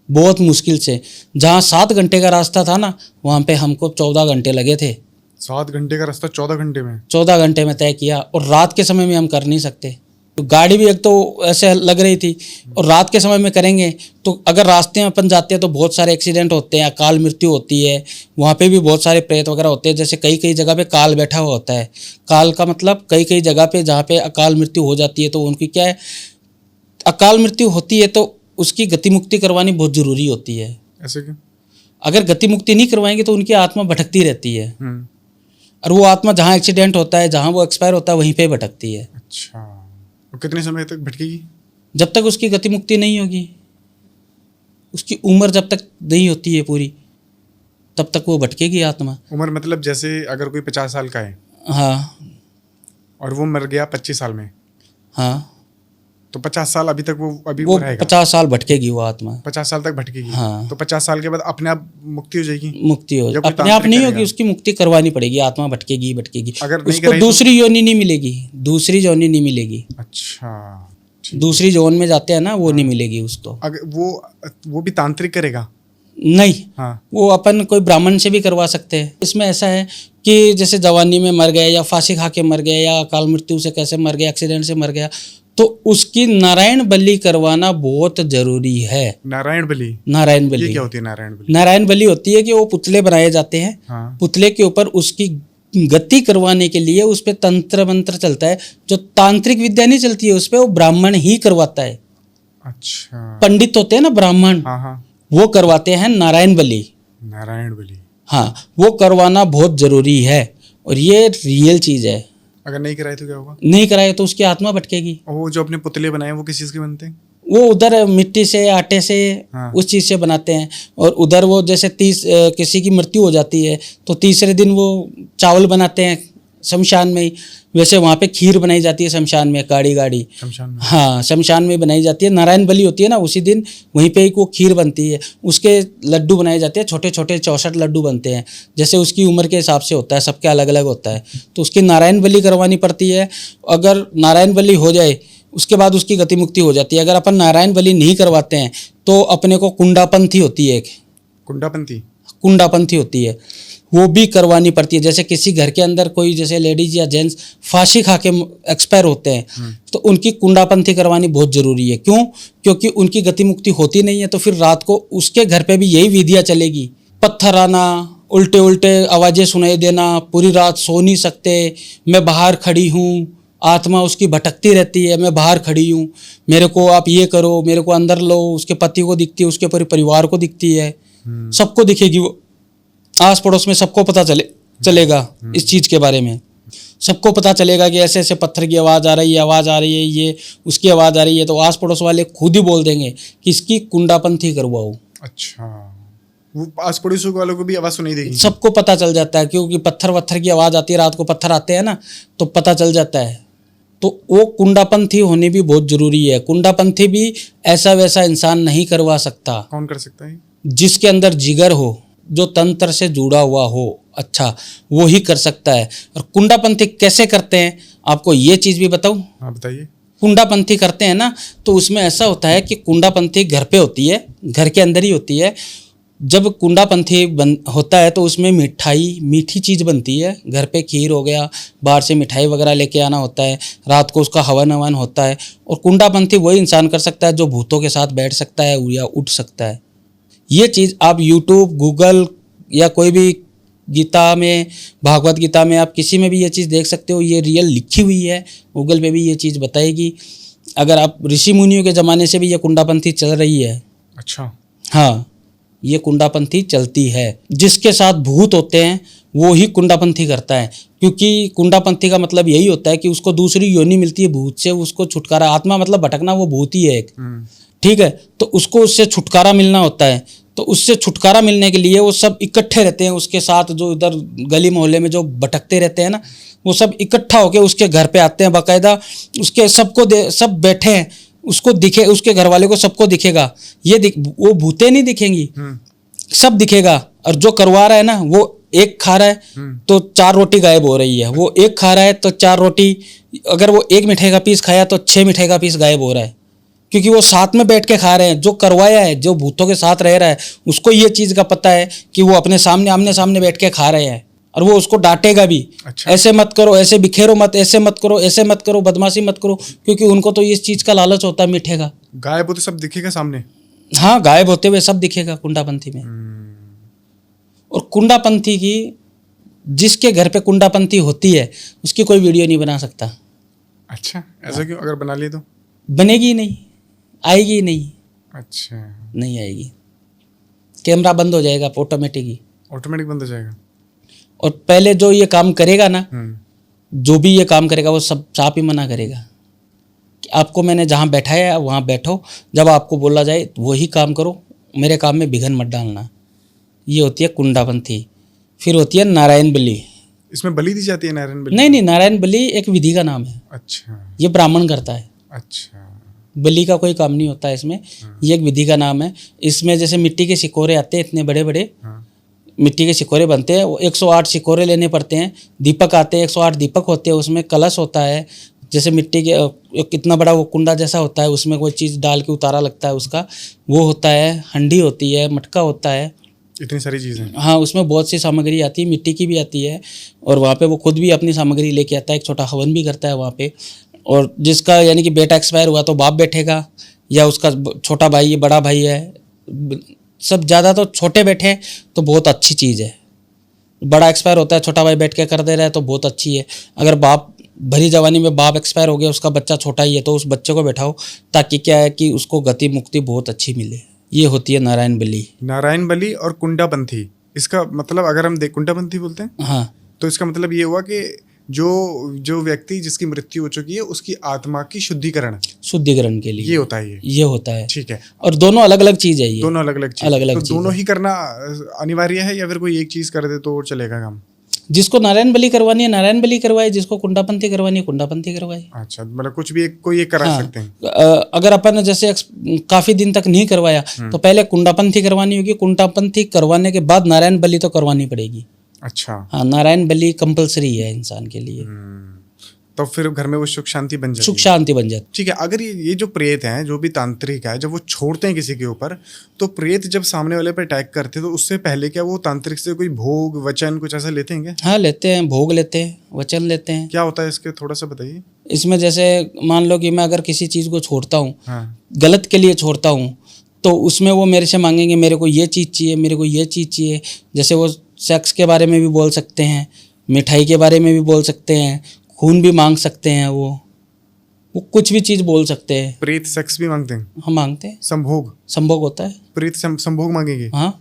S1: बहुत मुश्किल से। जहाँ 7 घंटे का रास्ता था ना, वहाँ पे हमको 14 घंटे लगे थे।
S2: 7 घंटे का रास्ता 14 घंटे में?
S1: 14 घंटे में तय किया। और रात के समय में हम कर नहीं सकते, तो गाड़ी भी एक तो ऐसे लग रही थी, और रात के समय में करेंगे तो अगर रास्ते में अपन जाते हैं तो बहुत सारे एक्सीडेंट होते हैं, अकाल मृत्यु होती है। वहाँ पे भी बहुत सारे प्रेत वगैरह होते हैं। जैसे कई कई जगह पे काल बैठा हुआ होता है। काल का मतलब कई कई जगह पे जहाँ पे अकाल मृत्यु हो जाती है तो उनकी क्या है, अकाल मृत्यु होती है तो उसकी गति मुक्ति करवानी बहुत ज़रूरी होती है।
S2: ऐसे क्यों?
S1: अगर गति मुक्ति नहीं करवाएंगे तो उनकी आत्मा भटकती रहती है, और वो आत्मा जहाँ एक्सीडेंट होता है, जहाँ वो एक्सपायर होता है, वहीं पे भटकती है।
S2: अच्छा, और कितने समय तक भटकेगी?
S1: जब तक उसकी गति मुक्ति नहीं होगी, उसकी उम्र जब तक नहीं होती है पूरी, तब तक वो भटकेगी आत्मा।
S2: उम्र मतलब जैसे अगर कोई 50 साल का है,
S1: हाँ,
S2: और वो मर गया 25 साल में,
S1: हाँ,
S2: तो 50 साल अभी तक वो
S1: वो
S2: रहेगा?
S1: 50 साल भटकेगी वो आत्मा।
S2: 50 साल तक भटकेगी?
S1: हाँ।
S2: तो 50 साल के बाद अपने आप मुक्ति हो जाएगी?
S1: मुक्ति हो,
S2: या कोई
S1: अपने आप
S2: तांत्रिक
S1: नहीं
S2: करेगा?
S1: होगी, उसकी मुक्ति करवानी पड़ेगी। आत्मा भटकेगी भटकेगी,
S2: अगर नहीं
S1: उसको
S2: कराई तो?
S1: दूसरी योनि नहीं मिलेगी, दूसरी योनि नहीं मिलेगी।
S2: अच्छा, ठीक।
S1: दूसरी जोन में जाते हैं ना, वो नहीं मिलेगी उसको।
S2: अगर वो भी तांत्रिक करेगा?
S1: नहीं,
S2: हाँ।
S1: वो अपन कोई ब्राह्मण से भी करवा सकते हैं। इसमें ऐसा है कि जैसे जवानी में मर गए या फांसी खा के मर गए या अकाल मृत्यु से कैसे मर गया, एक्सीडेंट से मर गया, तो उसकी नारायण बलि करवाना बहुत जरूरी है।
S2: नारायण बलि?
S1: नारायण बलि
S2: ये क्या होती है नारायण बलि?
S1: नारायण बलि होती है कि वो पुतले बनाए जाते हैं।
S2: हाँ।
S1: पुतले के ऊपर उसकी गति करवाने के लिए उस पे तंत्र मंत्र चलता है। जो तांत्रिक विद्या नहीं चलती है उस पे, वो ब्राह्मण ही करवाता है।
S2: अच्छा।
S1: पंडित होते हैं ना ब्राह्मण,
S2: हाँ हाँ,
S1: वो करवाते हैं नारायण बलि।
S2: नारायण बलि।
S1: हाँ, वो करवाना बहुत जरूरी है और ये रियल चीज है।
S2: अगर नहीं कराए तो क्या होगा?
S1: नहीं कराए तो उसकी आत्मा भटकेगी।
S2: और वो जो अपने पुतले बनाए वो किस चीज के बनते हैं?
S1: वो उधर मिट्टी से, आटे से,
S2: हाँ।
S1: उस चीज से बनाते हैं। और उधर वो जैसे किसी की मृत्यु हो जाती है तो तीसरे दिन वो चावल बनाते हैं शमशान में ही। वैसे वहाँ पे खीर बनाई जाती है शमशान में, गाड़ी गाड़ी।
S2: शमशान में?
S1: हाँ, शमशान में बनाई जाती है। नारायण बलि होती है ना, उसी दिन वहीं पे एक वो खीर बनती है, उसके लड्डू बनाए जाते हैं। छोटे छोटे 64 लड्डू बनते हैं, जैसे उसकी उम्र के हिसाब से होता है, सबके अलग अलग होता है। तो उसकी नारायण बलि करवानी पड़ती है। अगर नारायण बलि हो जाए उसके बाद उसकी गति मुक्ति हो जाती है। अगर अपन नारायण बलि नहीं करवाते हैं तो अपने को कुंडापंथी होती है, एक कुंडापंथी होती है, वो भी करवानी पड़ती है। जैसे किसी घर के अंदर कोई जैसे लेडीज या जेंट्स फांसी खा के एक्सपायर होते हैं तो उनकी कुंडापंथी करवानी बहुत जरूरी है। क्यों? क्योंकि उनकी गति मुक्ति होती नहीं है, तो फिर रात को उसके घर पे भी यही विधियाँ चलेगी। पत्थर आना, उल्टे उल्टे आवाज़ें सुनाई देना, पूरी रात सो नहीं सकते, मैं बाहर खड़ी हूँ, आत्मा उसकी भटकती रहती है, मैं बाहर खड़ी हूँ, मेरे को आप ये करो, मेरे को अंदर लो। उसके पति को दिखती है, उसके पूरे परिवार को दिखती है, सबको दिखेगी वो। आस पड़ोस में सबको पता चलेगा इस चीज़ के बारे में। सबको पता चलेगा कि ऐसे ऐसे पत्थर की आवाज़ आ रही है, आवाज़ आ रही है, ये उसकी आवाज़ आ रही है। तो आस पड़ोस वाले खुद ही बोल देंगे कि इसकी कुंडापंथी करवाओ।
S2: अच्छा, वो आस पड़ोस वालों को भी आवाज़ सुनाई देगी?
S1: सबको पता चल जाता है, क्योंकि पत्थर वत्थर की आवाज़ आती है, रात को पत्थर आते हैं ना, तो पता चल जाता है। तो वो कुंडापंथी होनी भी बहुत ज़रूरी है। कुंडापंथी भी ऐसा वैसा इंसान नहीं करवा सकता।
S2: कौन कर सकता है?
S1: जिसके अंदर जिगर हो, जो तंत्र से जुड़ा हुआ हो, अच्छा, वो ही कर सकता है। और कुंडापंथी कैसे करते हैं आपको ये चीज़ भी बताऊं?
S2: हाँ, बताइए।
S1: कुंडापंथी करते हैं ना, तो उसमें ऐसा होता है कि कुंडापंथी घर पे होती है, घर के अंदर ही होती है। जब कुंडापंथी होता है तो उसमें मीठी चीज़ बनती है। घर पे खीर हो गया, बाहर से मिठाई वगैरह लेके आना होता है, रात को उसका हवन हवन होता है। और कुंडापंथी वही इंसान कर सकता है जो भूतों के साथ बैठ सकता है या उठ सकता है। ये चीज़ आप यूट्यूब, गूगल या कोई भी गीता में, भागवत गीता में, आप किसी में भी ये चीज़ देख सकते हो। ये रियल लिखी हुई है, गूगल पे भी ये चीज़ बताएगी। अगर आप ऋषि मुनियों के ज़माने से भी ये कुंडापंथी चल रही है।
S2: अच्छा।
S1: हाँ, ये कुंडापंथी चलती है। जिसके साथ भूत होते हैं वो ही कुंडापंथी करता है, क्योंकि कुंडापंथी का मतलब यही होता है कि उसको दूसरी योनि मिलती है भूत से, उसको छुटकारा। आत्मा मतलब भटकना, वो भूत ही है एक, ठीक है। तो उसको उससे छुटकारा मिलना होता है। तो उससे छुटकारा मिलने के लिए वो सब इकट्ठे रहते हैं उसके साथ। जो इधर गली मोहल्ले में जो भटकते रहते हैं ना, वो सब इकट्ठा होकर उसके घर पे आते हैं बाकायदा। उसके सब बैठे हैं, उसको दिखे, उसके घर वाले को सबको दिखेगा। वो भूतें नहीं दिखेंगी, सब दिखेगा। और जो करवा रहा है ना, वो एक खा रहा है तो 4 रोटी गायब हो रही है, वो एक खा रहा है तो 4 रोटी। अगर वो 1 मिठाई का पीस खाया तो 6 मिठाई का पीस गायब हो रहा है, क्योंकि वो साथ में बैठ के खा रहे हैं। जो करवाया है, जो भूतों के साथ रह रहा है, उसको ये चीज़ का पता है कि वो अपने सामने आमने सामने बैठ के खा रहे हैं, और वो उसको डांटेगा भी।
S2: अच्छा।
S1: ऐसे मत करो, ऐसे बिखेरो मत, ऐसे मत करो, ऐसे मत करो, बदमाशी मत करो, क्योंकि उनको तो इस चीज़ का लालच होता है मीठे का।
S2: गायब होते सब दिखेगा सामने?
S1: हाँ, गायब होते हुए सब दिखेगा कुंडापंथी में। और कुंडापंथी की, जिसके घर पे कुंडापंथी होती है उसकी कोई वीडियो नहीं बना सकता।
S2: अच्छा, ऐसा क्यों? अगर बना लिए तो
S1: बनेगी ही नहीं, आएगी ही नहीं।
S2: अच्छा,
S1: नहीं आएगी, कैमरा बंद हो जाएगा ऑटोमेटिक
S2: बंद हो जाएगा।
S1: और पहले जो ये काम करेगा ना, जो भी ये काम करेगा वो सब सांप ही मना करेगा कि आपको मैंने जहाँ बैठाया है वहाँ बैठो, जब आपको बोला जाए वही काम करो, मेरे काम में विघन मत डालना। ये होती है कुंडापंथी। फिर होती है नारायण बलि।
S2: इसमें बलि दी जाती है नारायण बलि?
S1: नहीं, नारायण बलि एक विधि का नाम है।
S2: अच्छा।
S1: ये ब्राह्मण करता है।
S2: अच्छा।
S1: बलि का कोई काम नहीं होता है इसमें। ये एक विधि का नाम है। इसमें जैसे मिट्टी के सिकोरे आते हैं, इतने बड़े बड़े मिट्टी के सिकोरे बनते हैं, वो 108 सिकोरे लेने पड़ते हैं। दीपक आते हैं, 108 दीपक होते हैं। उसमें कलश होता है, जैसे मिट्टी के कितना बड़ा वो कुंडा जैसा होता है, उसमें कोई चीज़ डाल के उतारा लगता है उसका, वो होता है। हंडी होती है, मटका होता है,
S2: इतनी सारी चीज़ें।
S1: हाँ, उसमें बहुत सी सामग्री आती है, मिट्टी की भी आती है। और वहाँ पे वो खुद भी अपनी सामग्री लेके आता है, एक छोटा हवन भी करता है वहाँ पे। और जिसका यानी कि बेटा एक्सपायर हुआ तो बाप बैठेगा, या उसका छोटा भाई है, बड़ा भाई है, सब ज़्यादा तो छोटे बैठे तो बहुत अच्छी चीज़ है। बड़ा एक्सपायर होता है, छोटा भाई बैठ के कर दे रहा है तो बहुत अच्छी है। अगर बाप भरी जवानी में बाप एक्सपायर हो गया, उसका बच्चा छोटा ही है, तो उस बच्चे को बैठाओ, ताकि क्या है कि उसको गति मुक्ति बहुत अच्छी मिले। ये होती है नारायण बलि।
S2: नारायण बलि और कुंडापंथी, इसका मतलब अगर हम कुंडापंथी बोलते हैं,
S1: हाँ,
S2: तो इसका मतलब ये हुआ कि जो व्यक्ति जिसकी मृत्यु हो चुकी है उसकी आत्मा की
S1: शुद्धिकरण के लिए
S2: ये होता है।
S1: ये होता है,
S2: ठीक है।
S1: और दोनों अलग अलग चीज़ है, ये
S2: दोनों अलग अलग चीज,
S1: अलग-अलग
S2: तो
S1: चीज़
S2: दोनों
S1: है।
S2: ही करना अनिवार्य है, या फिर कोई एक चीज कर दे तो चलेगा काम?
S1: जिसको नारायण बलि करवानी है नारायण बलि करवाए, जिसको कुंडापंथी करवानी है कुंडापंथी करवाए।
S2: अच्छा, मतलब कुछ भी कोई एक करा
S1: हाँ,
S2: सकते हैं।
S1: अगर अपन जैसे काफी दिन तक नहीं करवाया तो पहले कुंडापंथी करवानी होगी। कुंडापंथी करवाने के बाद नारायण बलि तो करवानी पड़ेगी।
S2: अच्छा।
S1: हाँ, नारायण बलि कंपलसरी है इंसान के लिए।
S2: तो फिर घर में वो सुख शांति बन जाती
S1: सुख शांति बन जाती।
S2: ठीक है। अगर ये जो प्रेत हैं, जो भी तांत्रिक है, जब वो छोड़ते हैं किसी के ऊपर, तो प्रेत जब सामने वाले पे अटैक करते हैं तो उससे पहले क्या वो तांत्रिक से कोई भोग वचन कुछ ऐसा लेते हैं क्या?
S1: हाँ, लेते हैं, भोग लेते हैं, वचन लेते हैं।
S2: क्या होता है इसके, थोड़ा सा बताइए।
S1: इसमें जैसे मान लो कि मैं अगर किसी चीज़ को छोड़ता हूँ,
S2: हाँ।
S1: गलत के लिए छोड़ता हूँ, तो उसमें वो मेरे से मांगेंगे, मेरे को ये चीज़ चाहिए, मेरे को ये चीज़ चाहिए। जैसे वो सेक्स के बारे में भी बोल सकते हैं, मिठाई के बारे में भी बोल सकते हैं, खून भी मांग सकते हैं, वो कुछ भी चीज़ बोल सकते हैं।
S2: प्रेत सेक्स भी मांगते हैं?
S1: हम मांगते हैं,
S2: संभोग
S1: संभोग होता है।
S2: प्रेत संभोग मांगेंगे?
S1: हाँ,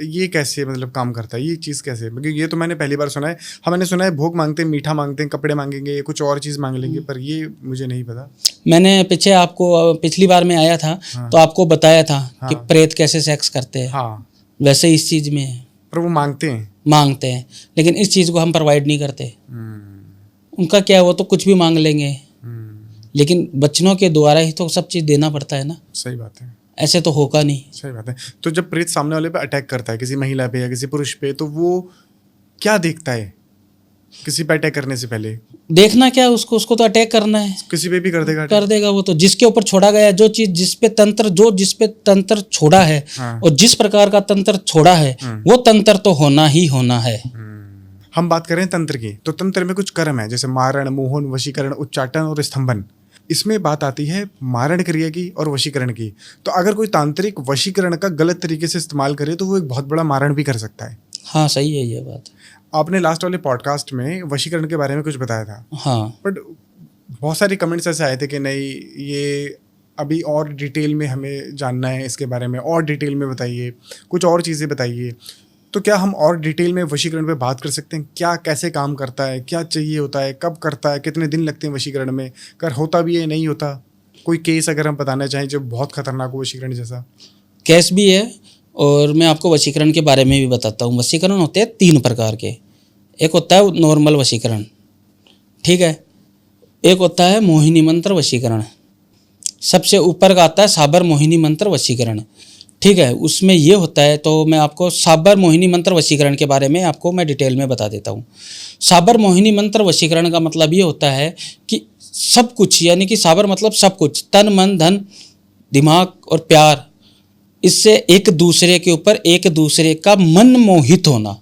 S2: ये कैसे मतलब काम करता है, ये चीज़ कैसे? क्योंकि ये तो मैंने पहली बार सुना है। हमने सुना है भोग मांगते हैं, मीठा मांगते हैं, कपड़े मांगेंगे, कुछ और चीज़ मांग लेंगे, पर ये मुझे नहीं पता।
S1: मैंने पीछे आपको पिछली बार में आया था,
S2: हाँ।
S1: तो आपको बताया था
S2: हाँ।
S1: कि प्रेत कैसे सेक्स करते हैं।
S2: हाँ,
S1: वैसे इस चीज़ में है,
S2: पर वो मांगते हैं।
S1: मांगते हैं, लेकिन इस चीज़ को हम प्रोवाइड नहीं करते। उनका क्या है, वो तो कुछ भी मांग लेंगे, लेकिन बच्चों के द्वारा ही तो सब चीज़ देना पड़ता है ना।
S2: सही बात है।
S1: ऐसे तो होगा नहीं।
S2: सही बात है। तो जब प्रेत सामने वाले पे अटैक करता है, किसी महिला पे या किसी पुरुष पे, तो वो क्या देखता है किसी पे अटैक करने से पहले?
S1: देखना क्या, उसको तो अटैक करना है,
S2: किसी पे भी कर देगा?
S1: कर देगा वो तो। जिसके ऊपर छोड़ा गया है, जो चीज जिस पे तंत्र छोड़ा है,
S2: हाँ।
S1: और जिस प्रकार का तंत्र छोड़ा है, वो तंत्र तो होना ही होना है।
S2: हम बात करें तंत्र की, तो तंत्र में कुछ कर्म है, जैसे मारण, मोहन, वशीकरण, उच्चाटन और स्तंभन। इसमें बात आती है मारण क्रिया की और वशीकरण की। तो अगर कोई तांत्रिक वशीकरण का गलत तरीके से इस्तेमाल करे तो वो एक बहुत बड़ा मारण भी कर सकता है।
S1: हाँ, सही है ये बात।
S2: आपने लास्ट वाले पॉडकास्ट में वशीकरण के बारे में कुछ बताया था।
S1: हाँ,
S2: बट बहुत सारे कमेंट्स ऐसे आए थे कि नहीं, ये अभी और डिटेल में हमें जानना है इसके बारे में, और डिटेल में बताइए, कुछ और चीज़ें बताइए। तो क्या हम और डिटेल में वशीकरण पे बात कर सकते हैं? क्या कैसे काम करता है, क्या चाहिए होता है, कब करता है, कितने दिन लगते हैं वशीकरण में, कर होता भी है नहीं होता? कोई केस अगर हम बताना चाहें जो बहुत खतरनाक हो वशीकरण जैसा।
S1: केस भी है, और मैं आपको वशीकरण के बारे में भी बताता हूँ। वशीकरण होते हैं 3 प्रकार के। एक होता है नॉर्मल वशीकरण, ठीक है। एक होता है मोहिनी मंत्र वशीकरण, सबसे ऊपर का आता है साबर मोहिनी मंत्र वशीकरण, ठीक है। उसमें ये होता है, तो मैं आपको साबर मोहिनी मंत्र वशीकरण के बारे में आपको मैं डिटेल में बता देता हूँ। साबर मोहिनी मंत्र वशीकरण का मतलब ये होता है कि सब कुछ, यानी कि साबर मतलब सब कुछ, तन मन धन दिमाग और प्यार, इससे एक दूसरे के ऊपर एक दूसरे का मन मोहित होना,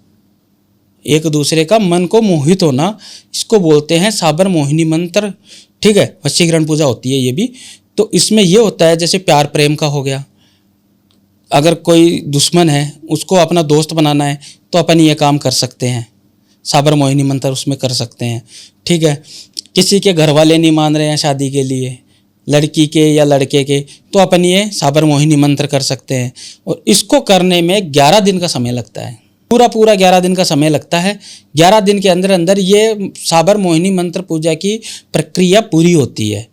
S1: एक दूसरे का मन को मोहित होना, इसको बोलते हैं साबर मोहिनी मंत्र, ठीक है। वशीकरण पूजा होती है ये भी। तो इसमें ये होता है, जैसे प्यार प्रेम का हो गया, अगर कोई दुश्मन है उसको अपना दोस्त बनाना है तो अपन ये काम कर सकते हैं, साबर मोहिनी मंत्र उसमें कर सकते हैं, ठीक है। किसी के घर वाले नहीं मान रहे हैं शादी के लिए, लड़की के या लड़के के, तो अपन ये साबर मोहिनी मंत्र कर सकते हैं। और इसको करने में 11 दिन का समय लगता है, पूरा 11 दिन का समय लगता है। 11 दिन के अंदर अंदर ये साबर मोहिनी मंत्र पूजा की प्रक्रिया पूरी होती है,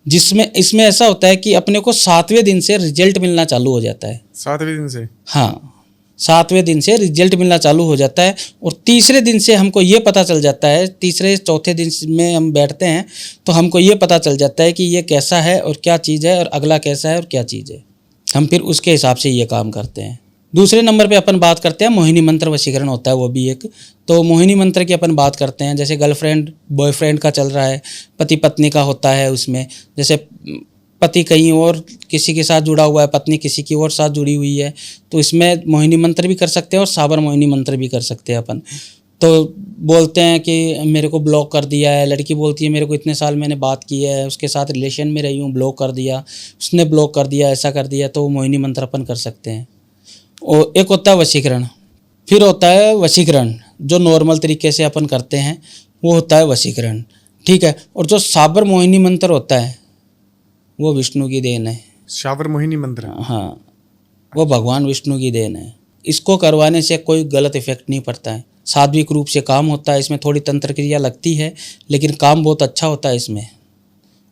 S1: जिसमें इसमें ऐसा होता है कि अपने को 7वें दिन से रिजल्ट मिलना चालू हो जाता है।
S2: 7वें दिन से?
S1: हाँ, 7वें दिन से रिजल्ट मिलना चालू हो जाता है और तीसरे दिन से हमको ये पता चल जाता है, तीसरे चौथे दिन में हम बैठते हैं तो हमको ये पता चल जाता है कि ये कैसा है और क्या चीज़ है और अगला कैसा है और क्या चीज़ है। हम फिर उसके हिसाब से ये काम करते हैं। दूसरे नंबर पे अपन बात करते हैं मोहिनी मंत्र वशीकरण होता है, वो भी एक। तो मोहिनी मंत्र की अपन बात करते हैं, जैसे गर्लफ्रेंड बॉयफ्रेंड का चल रहा है, पति पत्नी का होता है। उसमें जैसे पति कहीं और किसी के साथ जुड़ा हुआ है, पत्नी किसी की और साथ जुड़ी हुई है, तो इसमें मोहिनी मंत्र भी कर सकते हैं और साबर मोहिनी मंत्र भी कर सकते हैं अपन। तो बोलते हैं कि मेरे को ब्लॉक कर दिया है, लड़की बोलती है मेरे को इतने साल मैंने बात की है, उसके साथ रिलेशन में रही हूँ, ब्लॉक कर दिया, उसने ब्लॉक कर दिया, ऐसा कर दिया, तो मोहिनी मंत्र अपन कर सकते हैं। और एक होता है वशीकरण, फिर होता है वशीकरण जो नॉर्मल तरीके से अपन करते हैं, वो होता है वशीकरण, ठीक है। और जो साबर मोहिनी मंत्र होता है वो विष्णु की देन है।
S2: साबर मोहिनी मंत्र,
S1: हाँ, वो भगवान विष्णु की देन है। इसको करवाने से कोई गलत इफेक्ट नहीं पड़ता है, सात्विक रूप से काम होता है। इसमें थोड़ी तंत्र क्रिया लगती है लेकिन काम बहुत अच्छा होता है इसमें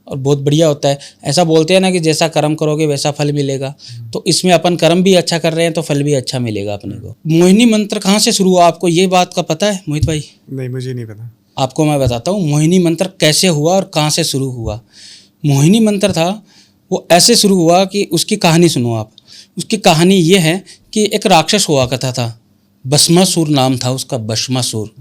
S1: और बहुत बढ़िया होता है। ऐसा बोलते हैं ना कि जैसा कर्म करोगे वैसा फल मिलेगा, तो इसमें अपन कर्म भी अच्छा कर रहे हैं तो फल भी अच्छा मिलेगा अपने को। मोहिनी मंत्र कहाँ से शुरू हुआ, आपको ये बात का पता है मोहित भाई?
S2: नहीं, मुझे नहीं पता।
S1: आपको मैं बताता हूँ मोहिनी मंत्र कैसे हुआ और कहाँ से शुरू हुआ। मोहिनी मंत्र था वो ऐसे शुरू हुआ कि उसकी कहानी सुनो आप। उसकी कहानी ये है कि एक राक्षस हुआ करता था, भस्मासुर नाम था उसका। भस्मासुर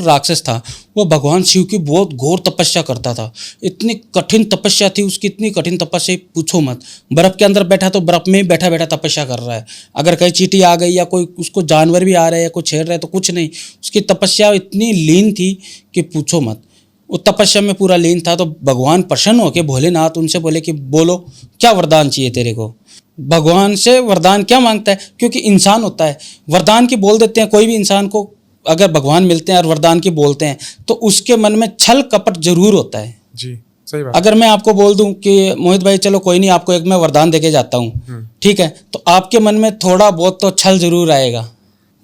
S1: राक्षस था। वो भगवान शिव की बहुत घोर तपस्या करता था। इतनी कठिन तपस्या थी उसकी, इतनी कठिन तपस्या पूछो मत। बर्फ़ के अंदर बैठा तो बर्फ़ में ही बैठा बैठा तपस्या कर रहा है। अगर कहीं चींटी आ गई या कोई उसको जानवर भी आ रहे हैं, कोई छेड़ रहे हैं तो कुछ नहीं। उसकी तपस्या इतनी लीन थी कि पूछो मत। वो तपस्या में पूरा लीन था। तो भगवान प्रसन्न होकर भोलेनाथ उनसे बोले कि बोलो क्या वरदान चाहिए तेरे को। भगवान से वरदान क्या मांगता है, क्योंकि इंसान होता है वरदान की बोल देते हैं। कोई भी इंसान को अगर भगवान मिलते हैं और वरदान की बोलते हैं तो उसके मन में छल कपट जरूर होता है।
S2: जी, सही बात।
S1: अगर मैं आपको बोल दूं कि मोहित भाई चलो कोई नहीं, आपको एक मैं वरदान देके जाता हूँ, ठीक है, तो आपके मन में थोड़ा बहुत तो छल जरूर आएगा।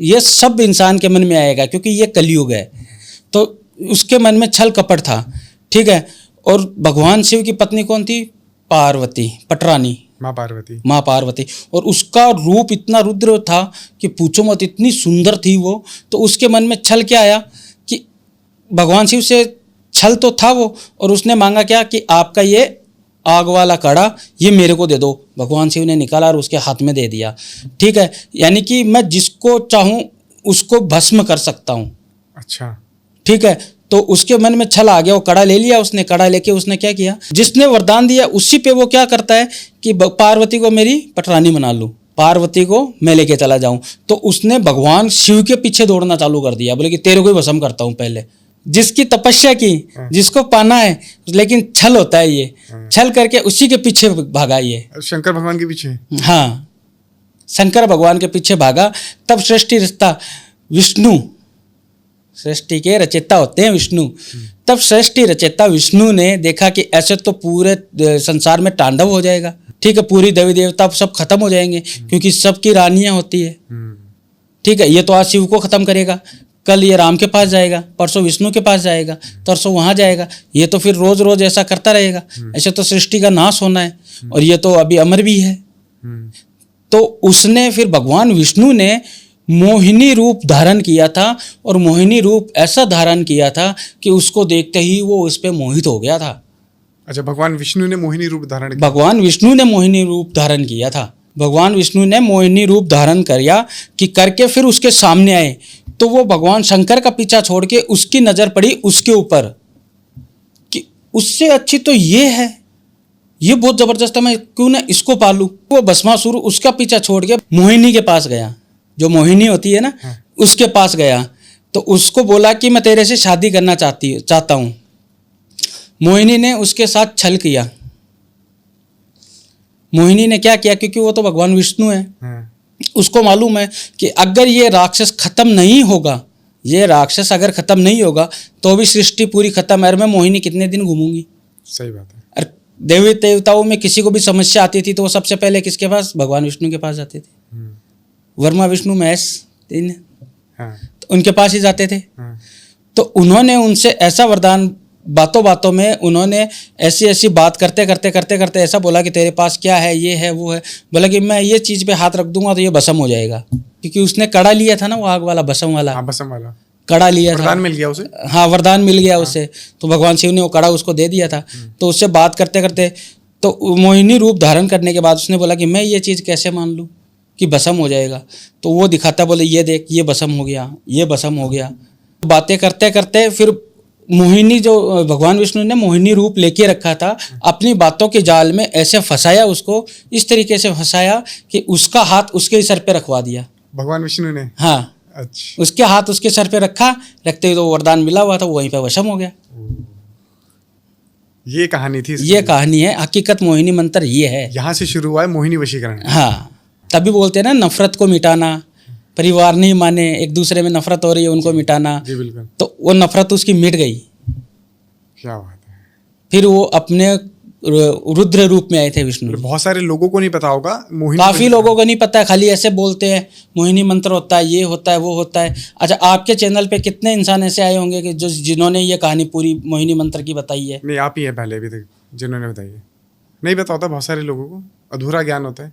S1: ये सब इंसान के मन में आएगा क्योंकि ये कलयुग है। तो उसके मन में छल कपट था, ठीक है। और भगवान शिव की पत्नी कौन थी? पार्वती, पटरानी, माँ पार्वती। और उसका रूप इतना रुद्र था कि पूछो मत, इतनी सुंदर थी वो। तो उसके मन में छल क्या आया कि भगवान शिव से छल तो था वो, और उसने मांगा क्या कि आपका ये आग वाला कड़ा ये मेरे को दे दो। भगवान शिव ने निकाला और उसके हाथ में दे दिया, ठीक है। यानी कि मैं जिसको चाहूँ उसको भस्म कर सकता हूँ।
S2: अच्छा,
S1: ठीक है। तो उसके मन में छल आ गया, वो कड़ा ले लिया उसने। कड़ा लेके उसने क्या किया, जिसने वरदान दिया उसी पे वो क्या करता है कि पार्वती को मेरी पटरानी बना लूं, पार्वती को मैं लेके चला जाऊं। तो उसने भगवान शिव के पीछे दौड़ना चालू कर दिया, बोले कि तेरे को ही भस्म करता हूं पहले। जिसकी तपस्या की, जिसको पाना है, लेकिन छल होता है ये, छल करके उसी के पीछे भागा ये,
S2: शंकर भगवान के पीछे।
S1: हाँ, शंकर भगवान के पीछे भागा। तब सृष्टि रचता विष्णु, सृष्टि के रचयिता होते हैं विष्णु। तब सृष्टि रचयिता विष्णु ने देखा कि ऐसे तो पूरे संसार में तांडव हो जाएगा, ठीक है, पूरी देवी देवता सब खत्म हो जाएंगे क्योंकि सबकी रानियां होती है, ठीक है। ये तो आज शिव को खत्म करेगा, कल ये राम के पास जाएगा, परसों विष्णु के पास जाएगा, परसों वहां जाएगा। ये तो फिर रोज रोज ऐसा करता रहेगा, ऐसे तो सृष्टि का नाश होना है। और ये तो अभी अमर भी है। तो उसने फिर भगवान विष्णु ने मोहिनी रूप धारण किया था, और मोहिनी रूप ऐसा धारण किया था कि उसको देखते ही वो उस पर मोहित हो गया था।
S2: अच्छा, भगवान विष्णु ने मोहिनी रूप धारण किया।
S1: भगवान विष्णु ने मोहिनी रूप धारण किया था। भगवान विष्णु ने मोहिनी रूप धारण किया कि करके फिर उसके सामने आए। तो वो भगवान शंकर का पीछा छोड़ के उसकी नजर पड़ी उसके ऊपर कि उससे अच्छी तो ये है, ये बहुत जबरदस्त है, मैं क्यों ना इसको पालूं। वो भस्मासुर उसका पीछा छोड़ के मोहिनी के पास गया, जो मोहिनी होती है ना, उसके पास गया। तो उसको बोला कि मैं तेरे से शादी करना चाहता हूँ। मोहिनी ने उसके साथ छल किया। मोहिनी ने क्या किया, क्योंकि वो तो भगवान विष्णु है, उसको मालूम है कि अगर ये राक्षस खत्म नहीं होगा, ये राक्षस अगर खत्म नहीं होगा तो भी सृष्टि पूरी खत्म है। और मैं मोहिनी कितने दिन घूमूंगी।
S2: सही बात है।
S1: और देवी देवताओं में किसी को भी समस्या आती थी तो वो सबसे पहले किसके पास? भगवान विष्णु के पास जाते थे। वर्मा विष्णु महेश तीन, तो उनके पास ही जाते थे। तो उन्होंने उनसे ऐसा वरदान बातों बातों में उन्होंने ऐसी ऐसी बात करते करते ऐसा बोला कि तेरे पास क्या है, ये है वो है। बोला कि मैं ये चीज़ पे हाथ रख दूंगा तो ये भस्म हो जाएगा, क्योंकि उसने कड़ा लिया था ना, वो आग वाला भस्म वाला।
S2: हाँ, भस्म वाला
S1: कड़ा लिया था,
S2: वरदान मिल गया उसे।
S1: हाँ वरदान मिल गया उसे। तो भगवान शिव ने वो कड़ा उसको दे दिया था। तो उससे बात करते करते तो मोहिनी रूप धारण करने के बाद उसने बोला कि मैं ये चीज़ कैसे मान लूँ कि भस्म हो जाएगा। तो वो दिखाता, बोले ये देख, ये भस्म हो गया, ये भस्म हो गया। बातें करते करते फिर मोहिनी, जो भगवान विष्णु ने मोहिनी रूप लेके रखा था, अपनी बातों के जाल में ऐसे फंसाया उसको, इस तरीके से फंसाया कि उसका हाथ उसके सर पे रखवा दिया
S2: भगवान विष्णु ने।
S1: हाँ,
S2: अच्छा,
S1: उसके हाथ उसके सर पे रखा, रखते ही तो वरदान मिला हुआ था, वो वहीं पे वशम हो गया।
S2: ये कहानी थी इसकी।
S1: ये कहानी है, हकीकत मोहिनी मंत्र ये है।
S2: यहाँ से शुरू हुआ है मोहिनी वशीकरण।
S1: हाँ, तभी बोलते हैं ना, नफरत को मिटाना, परिवार नहीं माने, एक दूसरे में नफरत हो रही है उनको मिटाना।
S2: जी बिल्कुल।
S1: तो वो नफरत उसकी मिट गई।
S2: क्या बात है।
S1: फिर वो अपने रुद्र रूप में आए थे विष्णु।
S2: बहुत सारे लोगों को नहीं पता होगा मोहिनी।
S1: काफी लोगों को नहीं पता है, खाली ऐसे बोलते हैं मोहिनी मंत्र होता है, ये होता है, वो होता है। अच्छा, आपके चैनल पे कितने इंसान ऐसे आए होंगे कि जिन्होंने ये कहानी पूरी मोहिनी मंत्र की बताई है?
S2: नहीं, आप ही है पहले अभी तक जिन्होंने बताई है। नहीं पता होता बहुत सारे लोगों को, अधूरा ज्ञान होता है।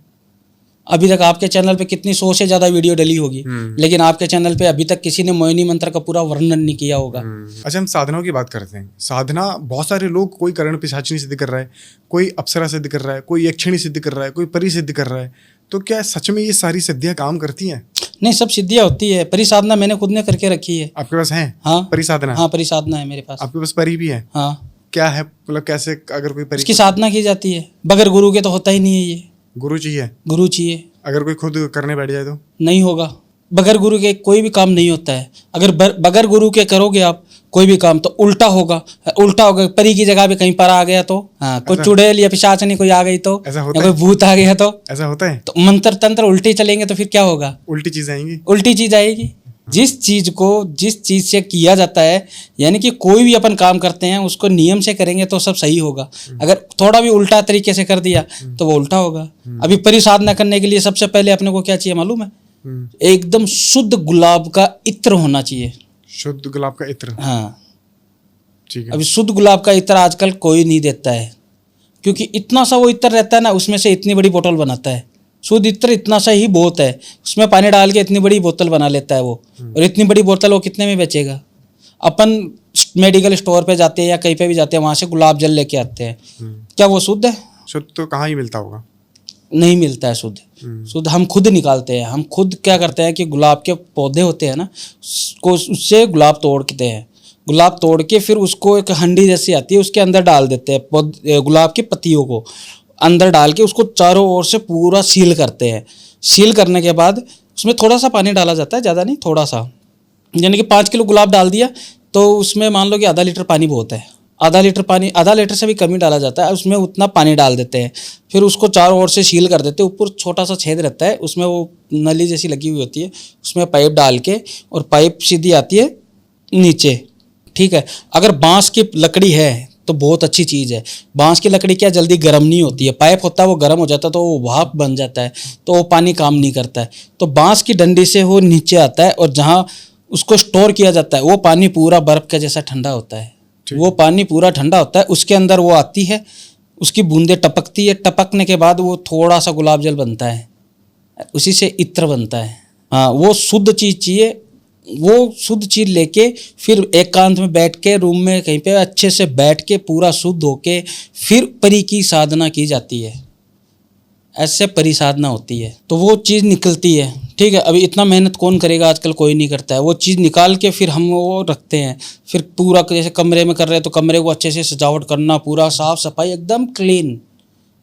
S1: अभी तक आपके चैनल पे कितनी 100 से ज्यादा वीडियो डली होगी, लेकिन आपके चैनल पे अभी तक किसी ने मोहिनी मंत्र का पूरा वर्णन नहीं किया होगा।
S2: अच्छा, हम साधनाओं की बात करते हैं। साधना, बहुत सारे लोग, कोई कर्ण पिशाचिनी सिद्ध कर रहा है, कोई अप्सरा सिद्ध कर रहा है, कोई यक्षिणी सिद्ध कर रहा है, कोई परी सिद्ध कर रहा है। तो क्या सच में ये सारी सिद्धियां काम करती हैं?
S1: नहीं, सब सिद्धियां होती है। परिसाधना मैंने खुद ने करके रखी है।
S2: आपके पास है?
S1: हाँ,
S2: परिसाधना।
S1: हाँ, परिसाधना है मेरे पास।
S2: आपके पास परी भी है?
S1: हाँ।
S2: क्या है, मतलब कैसे, अगर कोई परी?
S1: इसकी साधना की जाती है, बगैर गुरु के तो होता ही नहीं है। ये
S2: गुरु चाहिए?
S1: गुरु चाहिए।
S2: अगर कोई खुद करने बैठ जाए तो
S1: नहीं होगा। बगैर गुरु के कोई भी काम नहीं होता है। अगर बगैर गुरु के करोगे आप कोई भी काम, तो उल्टा होगा। उल्टा होगा, परी की जगह पे कहीं पर आ गया तो, हाँ, कोई चुड़ैल या पिशाचनी कोई आ गई तो,
S2: ऐसा
S1: या
S2: होता
S1: कोई
S2: है?
S1: भूत आ गया तो
S2: ऐसा होता है?
S1: तो मंत्र तंत्र उल्टे चलेंगे तो फिर क्या होगा?
S2: उल्टी चीज आएंगी।
S1: उल्टी चीज आएगी। जिस चीज से किया जाता है, यानी कि कोई भी अपन काम करते हैं उसको नियम से करेंगे तो सब सही होगा। अगर थोड़ा भी उल्टा तरीके से कर दिया तो वो उल्टा होगा। अभी परिसाधना करने के लिए सबसे पहले अपने को क्या चाहिए मालूम है? एकदम शुद्ध गुलाब का इत्र होना चाहिए।
S2: शुद्ध गुलाब का इत्र?
S1: हाँ,
S2: ठीक है।
S1: अभी शुद्ध गुलाब का इत्र आजकल कोई नहीं देता है, क्योंकि इतना सा वो इत्र रहता है ना, उसमें से इतनी बड़ी बोतल बनाता है। शुद्ध इत्र इतना सा ही बहुत है, उसमें पानी डाल के इतनी बड़ी बोतल बना लेता है वो। और इतनी बड़ी बोतल वो कितने में बेचेगा? अपन मेडिकल स्टोर पे जाते हैं या कहीं पे भी जाते हैं, वहाँ से गुलाब जल लेके आते हैं। क्या वो शुद्ध है?
S2: शुद्ध तो कहाँ ही मिलता होगा।
S1: नहीं मिलता है शुद्ध। शुद्ध हम खुद निकालते हैं। हम खुद क्या करते हैं कि गुलाब के पौधे होते हैं ना, उससे गुलाब तोड़ते हैं। गुलाब तोड़ के फिर उसको एक हंडी जैसी आती है, उसके अंदर डाल देते हैं गुलाब की पत्तियों को अंदर डाल के, उसको चारों ओर से पूरा सील करते हैं। सील करने के बाद उसमें थोड़ा सा पानी डाला जाता है, ज़्यादा नहीं, थोड़ा सा। यानी कि 5 किलो गुलाब डाल दिया तो उसमें मान लो कि आधा लीटर पानी बहुत है। आधा लीटर पानी, आधा लीटर से भी कम ही डाला जाता है, उसमें उतना पानी डाल देते हैं। फिर उसको चारों ओर से सील कर देते हैं। ऊपर छोटा सा छेद रहता है, उसमें वो नली जैसी लगी हुई होती है, उसमें पाइप डाल के, और पाइप सीधी आती है नीचे। ठीक है। अगर बांस की लकड़ी है तो बहुत अच्छी चीज़ है। बांस की लकड़ी क्या जल्दी गर्म नहीं होती है, पाइप होता है वो गर्म हो जाता है तो वो भाप बन जाता है, तो वो पानी काम नहीं करता है। तो बांस की डंडी से वो नीचे आता है, और जहाँ उसको स्टोर किया जाता है वो पानी पूरा बर्फ़ का जैसा ठंडा होता है। वो पानी पूरा ठंडा होता है, उसके अंदर वो आती है, उसकी बूंदें टपकती है। टपकने के बाद वो थोड़ा सा गुलाब जल बनता है, उसी से इत्र बनता है। हाँ, वो शुद्ध चीज़ चाहिए। वो शुद्ध चीज़ लेके फिर एकांत में बैठ के रूम में कहीं पे अच्छे से बैठ के पूरा शुद्ध होके फिर परी की साधना की जाती है। ऐसे परी साधना होती है तो वो चीज़ निकलती है। ठीक है। अभी इतना मेहनत कौन करेगा, आजकल कोई नहीं करता है। वो चीज़ निकाल के फिर हम वो रखते हैं। फिर पूरा जैसे कमरे में कर रहे हैं तो कमरे को अच्छे से सजावट करना, पूरा साफ़ सफाई एकदम क्लीन,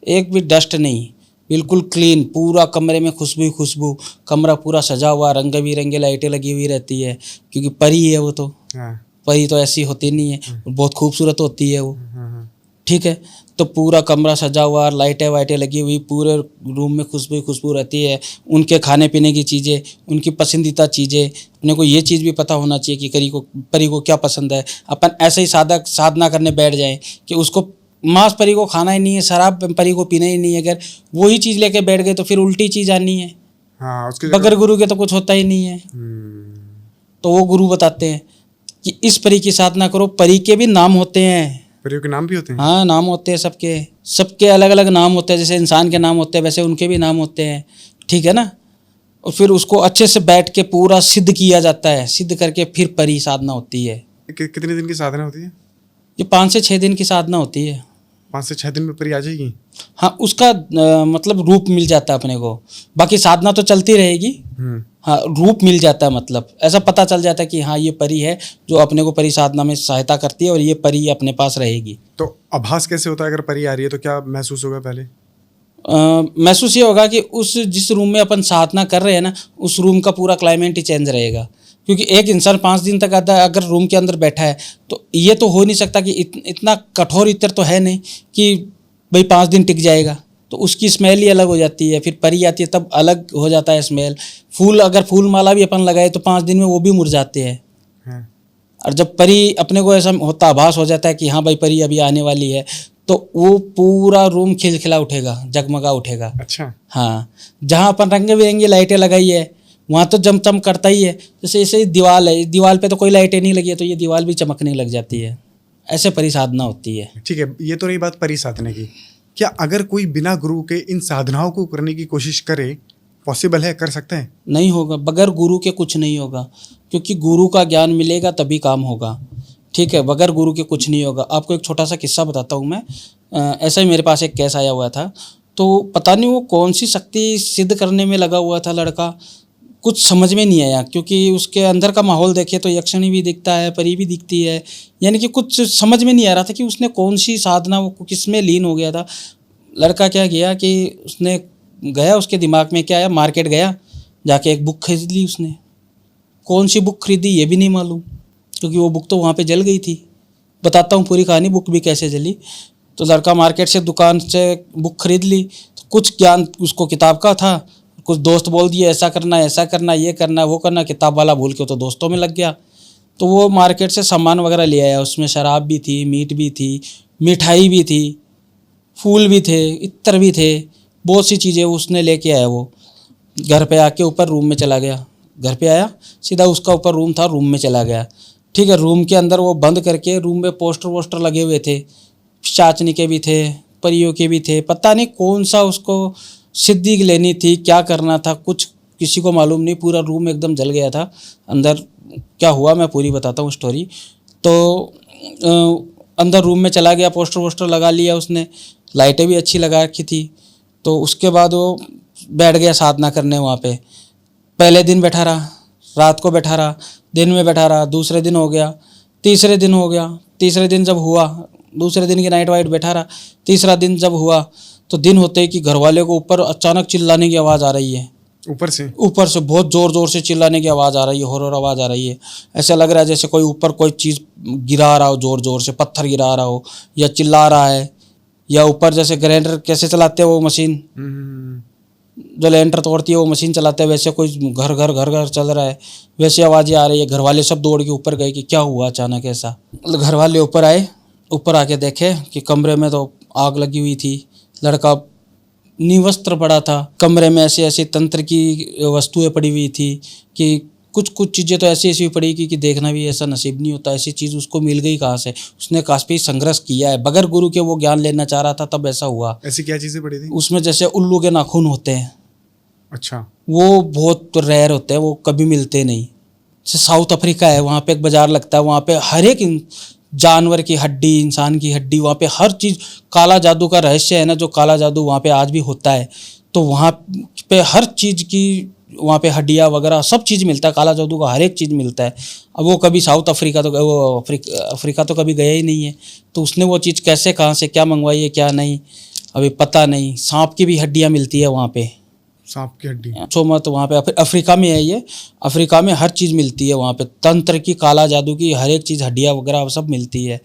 S1: एक भी डस्ट नहीं, बिल्कुल क्लीन, पूरा कमरे में खुशबू खुशबू, कमरा पूरा सजा हुआ, रंग बिरंगे लाइटें लगी हुई रहती है, क्योंकि परी है वो तो। परी तो ऐसी होती नहीं है, बहुत खूबसूरत होती है वो। ठीक है। तो पूरा कमरा सजा हुआ, लाइटें वाइटें लगी हुई, पूरे रूम में खुशबू खुशबू रहती है। उनके खाने पीने की चीज़ें, उनकी पसंदीदा चीज़ें, अपने को ये चीज़ भी पता होना चाहिए कि परी को क्या पसंद है। अपन ऐसे ही साधना करने बैठ जाएं कि उसको मांस परी को खाना ही नहीं है, शराब परी को पीना ही नहीं है, अगर वही चीज़ लेके बैठ गए तो फिर उल्टी चीज़ आनी है।
S2: हाँ, उसके
S1: बगैर गुरु के तो कुछ होता ही नहीं है। तो वो गुरु बताते हैं। कि इस परी की साधना करो। परी के भी नाम होते हैं।
S2: परियों के नाम भी होते हैं?
S1: हाँ, नाम होते हैं सबके, सबके अलग अलग नाम होते हैं। जैसे इंसान के नाम होते हैं वैसे उनके भी नाम होते हैं, ठीक है ना। और फिर उसको अच्छे से बैठ के पूरा सिद्ध किया जाता है, सिद्ध करके फिर परी साधना होती है।
S2: कितने दिन की साधना होती है?
S1: ये 5 से 6 दिन की साधना होती है।
S2: 5 से 6 दिन में परी आ जाएगी?
S1: हाँ, उसका मतलब रूप मिल जाता है अपने को। बाकी साधना तो चलती रहेगी। हाँ, रूप मिल जाता है, मतलब ऐसा पता चल जाता है कि हाँ ये परी है जो अपने को परी साधना में सहायता करती है और ये परी अपने पास रहेगी।
S2: तो आभास कैसे होता है अगर परी आ रही है तो क्या महसूस होगा पहले?
S1: महसूस ये होगा कि उस जिस रूम में अपन साधना कर रहे हैं ना, उस रूम का पूरा क्लाइमेट ही चेंज रहेगा। क्योंकि एक इंसान 5 दिन तक अगर रूम के अंदर बैठा है तो ये तो हो नहीं सकता कि इतना कठोर इत्र तो है नहीं कि भाई 5 दिन टिक जाएगा। तो उसकी स्मेल ही अलग हो जाती है। फिर परी आती है तब अलग हो जाता है स्मेल। अगर फूल माला भी अपन लगाए तो 5 दिन में वो भी मुरझाते हैं।
S2: हाँ।
S1: और जब परी अपने को ऐसा होता, आभास हो जाता है कि हाँ भाई परी अभी आने वाली है, तो वो पूरा रूम खिलखिला उठेगा, जगमगा उठेगा।
S2: अच्छा।
S1: हाँ, जहाँ अपन रंग बिरंगी लाइटें लगाई है वहाँ तो चमचम करता ही है। जैसे ऐसे दीवार है, दीवार पे तो कोई लाइटें नहीं लगी है तो ये दीवार भी चमकने लग जाती है। ऐसे परी साधना होती है।
S2: ठीक है, ये तो रही बात परी साधना की। क्या अगर कोई बिना गुरु के इन साधनाओं को करने की कोशिश करे, पॉसिबल है, कर सकते हैं?
S1: नहीं होगा, बगैर गुरु के कुछ नहीं होगा। क्योंकि गुरु का ज्ञान मिलेगा तभी काम होगा, ठीक है। बगैर गुरु के कुछ नहीं होगा। आपको एक छोटा सा किस्सा बताता हूँ मैं। ऐसा ही मेरे पास एक केस आया हुआ था। तो पता नहीं वो कौन सी शक्ति सिद्ध करने में लगा हुआ था लड़का, कुछ समझ में नहीं आया। क्योंकि उसके अंदर का माहौल देखे तो यक्षिणी भी दिखता है, परी भी दिखती है, यानी कि कुछ समझ में नहीं आ रहा था कि उसने कौन सी साधना, वो किस में लीन हो गया था। लड़का क्या किया कि उसने गया, उसके दिमाग में क्या आया, मार्केट गया, जाके एक बुक खरीद ली उसने। कौन सी बुक खरीदी ये भी नहीं मालूम, क्योंकि वो बुक तो वहाँ पे जल गई थी। बताता हूँ पूरी कहानी, बुक भी कैसे जली। तो लड़का मार्केट से, दुकान से बुक खरीद ली। तो कुछ ज्ञान उसको किताब का था, कुछ दोस्त बोल दिए ऐसा करना, ऐसा करना, ये करना, वो करना। किताब वाला भूल के तो दोस्तों में लग गया। तो वो मार्केट से सामान वगैरह ले आया। उसमें शराब भी थी, मीट भी थी, मिठाई भी थी, फूल भी थे, इत्र भी थे, बहुत सी चीज़ें उसने लेके आया। वो घर पे आके ऊपर रूम में चला गया। घर पे आया, सीधा उसका ऊपर रूम था, रूम में चला गया, ठीक है। रूम के अंदर वो बंद करके, रूम में पोस्टर वोस्टर लगे हुए थे, चाचनी के भी थे, परियों के भी थे। पता नहीं कौन सा उसको सिद्धि लेनी थी, क्या करना था, कुछ किसी को मालूम नहीं। पूरा रूम एकदम जल गया था। अंदर क्या हुआ मैं पूरी बताता हूँ स्टोरी। तो अंदर रूम में चला गया, पोस्टर वोस्टर लगा लिया उसने, लाइटें भी अच्छी लगा रखी थी। तो उसके बाद वो बैठ गया साधना करने वहाँ पे। पहले दिन बैठा रहा, रात को बैठा रहा, दिन में बैठा रहा, दूसरे दिन हो गया, तीसरे दिन हो गया। तीसरे दिन जब हुआ, दूसरे दिन की नाइट वाइट बैठा रहा। तीसरा दिन जब हुआ तो दिन होते ही कि घर वाले को ऊपर अचानक चिल्लाने की आवाज़ आ रही है। ऊपर से बहुत ज़ोर ज़ोर से चिल्लाने की आवाज़ आ रही है, हॉरर आवाज़ आ रही है। ऐसा लग रहा है जैसे कोई ऊपर कोई चीज़ गिरा रहा हो, ज़ोर ज़ोर से पत्थर गिरा रहा हो, या चिल्ला रहा है, या ऊपर जैसे ग्राइंडर कैसे चलाते हैं वो मशीन, जो लेंटर तोड़ती है वो मशीन चलाते हैं, वैसे कोई घर घर घर घर चल रहा है, वैसी आवाज़ें आ रही है। घर वाले सब दौड़ के ऊपर गए कि क्या हुआ अचानक ऐसा। घर वाले ऊपर आए, ऊपर आके देखे कि कमरे में तो आग लगी हुई थी। लड़का निवस्त्र पड़ा था, कमरे में ऐसी ऐसी तंत्र की वस्तुएं पड़ी हुई थी कि कुछ चीज़ें तो ऐसी ऐसी पड़ी कि देखना भी ऐसा नसीब नहीं होता। ऐसी चीज़ उसको मिल गई कहाँ से? उसने काफ़ी संघर्ष किया है, बगैर गुरु के वो ज्ञान लेना चाह रहा था, तब ऐसा हुआ।
S2: ऐसी क्या चीज़ें पड़ी थी
S1: उसमें? जैसे उल्लू के नाखून होते हैं।
S2: अच्छा।
S1: वो बहुत रेयर होते हैं, वो कभी मिलते नहीं। जैसे साउथ अफ्रीका है, वहाँ पे एक बाज़ार लगता है, वहाँ पे हर एक जानवर की हड्डी, इंसान की हड्डी, वहाँ पे हर चीज़। काला जादू का रहस्य है ना, जो काला जादू वहाँ पे आज भी होता है। तो वहाँ पे हर चीज़ की, वहाँ पे हड्डियाँ वगैरह सब चीज़ मिलता है। काला जादू का हर एक चीज़ मिलता है। अब वो कभी साउथ अफ्रीका तो अफ्रीका तो कभी गया ही नहीं है, तो उसने वो चीज़ कैसे, कहाँ से, क्या मंगवाई है क्या नहीं, अभी पता नहीं। सांप की भी हड्डियाँ मिलती है वहाँ पे,
S2: सांप की हड्डी।
S1: छो मत, वहाँ पे अफ्रीका में है ये। अफ्रीका में हर चीज़ मिलती है वहाँ पे, तंत्र की, काला जादू की, हर एक चीज़, हड्डियाँ वगैरह सब मिलती है।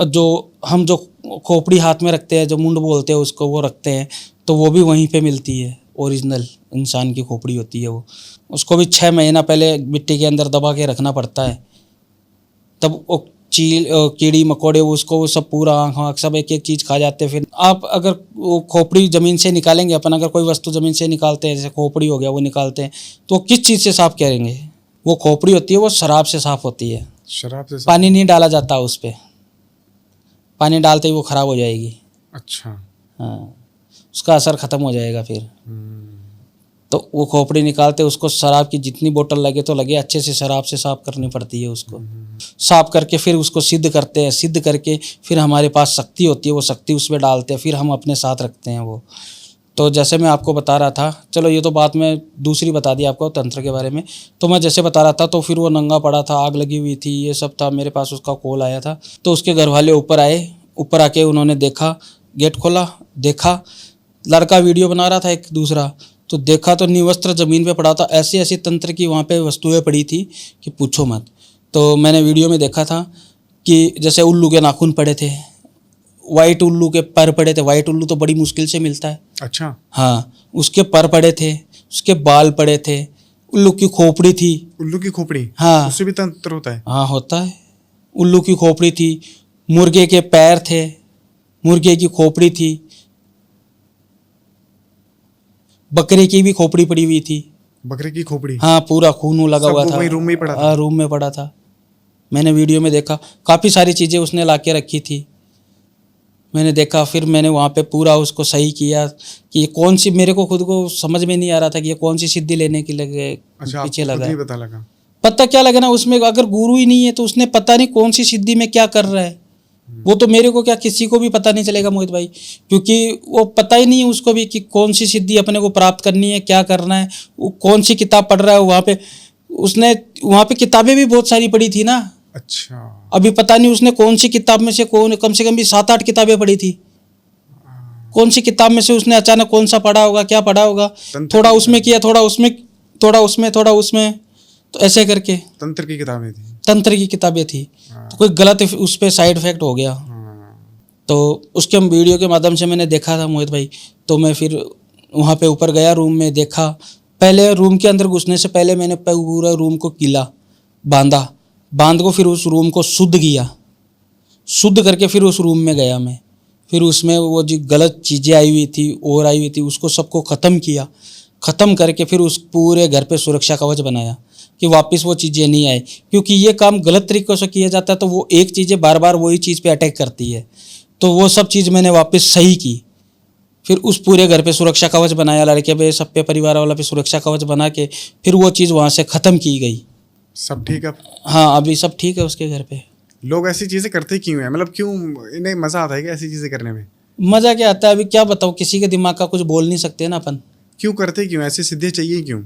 S1: जो हम जो खोपड़ी हाथ में रखते हैं, जो मुंड बोलते हैं उसको, वो रखते हैं, तो वो भी वहीं पे मिलती है। ओरिजिनल इंसान की खोपड़ी होती है वो। उसको भी 6 महीना पहले मिट्टी के अंदर दबा के रखना पड़ता है, तब वो कीड़ी मकोड़े उसको वो सब पूरा आँख सब एक एक चीज़ खा जाते हैं। फिर आप अगर वो खोपड़ी ज़मीन से निकालेंगे, अपन अगर कोई वस्तु ज़मीन से निकालते हैं, जैसे खोपड़ी हो गया, वो निकालते हैं, तो किस चीज़ से साफ़ करेंगे? वो खोपड़ी होती है वो शराब से साफ़ होती है।
S2: शराब से
S1: पानी नहीं डाला जाता उस पे, पानी डालते ही वो ख़राब हो जाएगी।
S2: अच्छा।
S1: हाँ, उसका असर ख़त्म हो जाएगा फिर।
S2: हम्म।
S1: तो वो खोपड़ी निकालते, उसको शराब की जितनी बोतल लगे तो लगे, अच्छे से शराब से साफ़ करनी पड़ती है उसको। साफ़ करके फिर उसको सिद्ध करते हैं, सिद्ध करके फिर हमारे पास शक्ति होती है, वो शक्ति उसमें डालते हैं, फिर हम अपने साथ रखते हैं वो। तो जैसे मैं आपको बता रहा था, चलो ये तो बात मैं दूसरी बता दी आपको तंत्र के बारे में। तो मैं जैसे बता रहा था, तो फिर वो नंगा पड़ा था, आग लगी हुई थी, ये सब था, मेरे पास उसका कॉल आया था। तो उसके घर वाले ऊपर आए, ऊपर आके उन्होंने देखा, गेट खोला, देखा लड़का वीडियो बना रहा था एक दूसरा, तो देखा तो निवस्त्र ज़मीन पे पड़ा था, ऐसी ऐसी तंत्र की वहाँ पे वस्तुएं पड़ी थी कि पूछो मत। तो मैंने वीडियो में देखा था कि जैसे उल्लू के नाखून पड़े थे, वाइट उल्लू के पर पड़े थे, वाइट उल्लू तो बड़ी मुश्किल से मिलता है।
S2: अच्छा।
S1: हाँ, उसके पर पड़े थे, उसके बाल पड़े थे, उल्लू की खोपड़ी थी।
S2: उल्लू की खोपड़ी?
S1: हाँ,
S2: उससे भी तंत्र होता है?
S1: हाँ होता है। उल्लू की खोपड़ी थी, मुर्गे के पैर थे, मुर्गे की खोपड़ी थी, बकरे की भी खोपड़ी पड़ी हुई थी।
S2: बकरे की खोपड़ी?
S1: हाँ, पूरा खून लगा हुआ था।
S2: वही रूम में ही पड़ा था?
S1: हाँ, रूम में पड़ा था। मैंने वीडियो में देखा, काफ़ी सारी चीज़ें उसने ला के रखी थी, मैंने देखा। फिर मैंने वहाँ पे पूरा उसको सही किया कि ये कौन सी, मेरे को खुद को समझ में नहीं आ रहा था कि ये कौन सी सिद्धि लेने की लगे।
S2: अच्छा,
S1: पीछे
S2: आपको
S1: लगा
S2: खुद नहीं पता लगा?
S1: पता क्या लगा ना, उसमें अगर गुरु ही नहीं है तो उसने पता नहीं कौन सी सिद्धि में क्या कर रहा है। वो तो मेरे को क्या, किसी को भी पता नहीं चलेगा मोहित भाई, क्योंकि वो पता ही नहीं है उसको भी कि कौन सी सिद्धि अपने को प्राप्त करनी है, क्या करना है, वो कौन सी किताब पढ़ रहा है वहाँ पे। उसने वहाँ पे किताबें भी बहुत सारी पढ़ी थी ना।
S2: अच्छा।
S1: अभी पता नहीं उसने कौन सी किताब में से, कम से कम भी 7-8 किताबें पढ़ी थी। कौन सी किताब में से उसने अचानक कौन सा पढ़ा होगा, क्या पढ़ा होगा, थोड़ा उसमें किया, थोड़ा उसमें, थोड़ा उसमें, थोड़ा उसमें, तो ऐसे करके
S2: तंत्र की किताबें थी?
S1: तंत्र की किताबें थी। तो कोई गलत उस पर साइड इफेक्ट हो गया। तो उसके वीडियो के माध्यम से मैंने देखा था मोहित भाई। तो मैं फिर वहाँ पे ऊपर गया, रूम में देखा। पहले रूम के अंदर घुसने से पहले मैंने पूरा रूम को कीला, बांध को फिर उस रूम को शुद्ध किया, शुद्ध करके फिर उस रूम में गया मैं। फिर उसमें वो जो गलत चीज़ें आई हुई थी और आई हुई थी, उसको सबको ख़त्म किया। ख़त्म करके फिर उस पूरे घर पे सुरक्षा कवच बनाया कि वापस वो चीज़ें नहीं आए, क्योंकि ये काम गलत तरीक़ों से किया जाता है तो वो एक चीज़ें बार बार वही चीज़ पे अटैक करती है। तो वो सब चीज़ मैंने वापस सही की। फिर उस पूरे घर पे सुरक्षा कवच बनाया, लड़के पे, सब पे, परिवार वाला पे सुरक्षा कवच बना के फिर वो चीज़ वहाँ से ख़त्म की गई।
S2: सब ठीक है?
S1: हाँ, अभी सब ठीक है उसके घर पे।
S2: लोग ऐसी चीज़ें करते क्यों हैं? मतलब क्यों इन्हें मज़ा आता है क्या ऐसी चीज़ें करने में?
S1: मज़ा क्या आता है, अभी क्या बताऊँ, किसी के दिमाग का कुछ बोल नहीं सकते ना अपन।
S2: क्यों करते क्यों? ऐसी सिद्धियाँ चाहिए क्यों?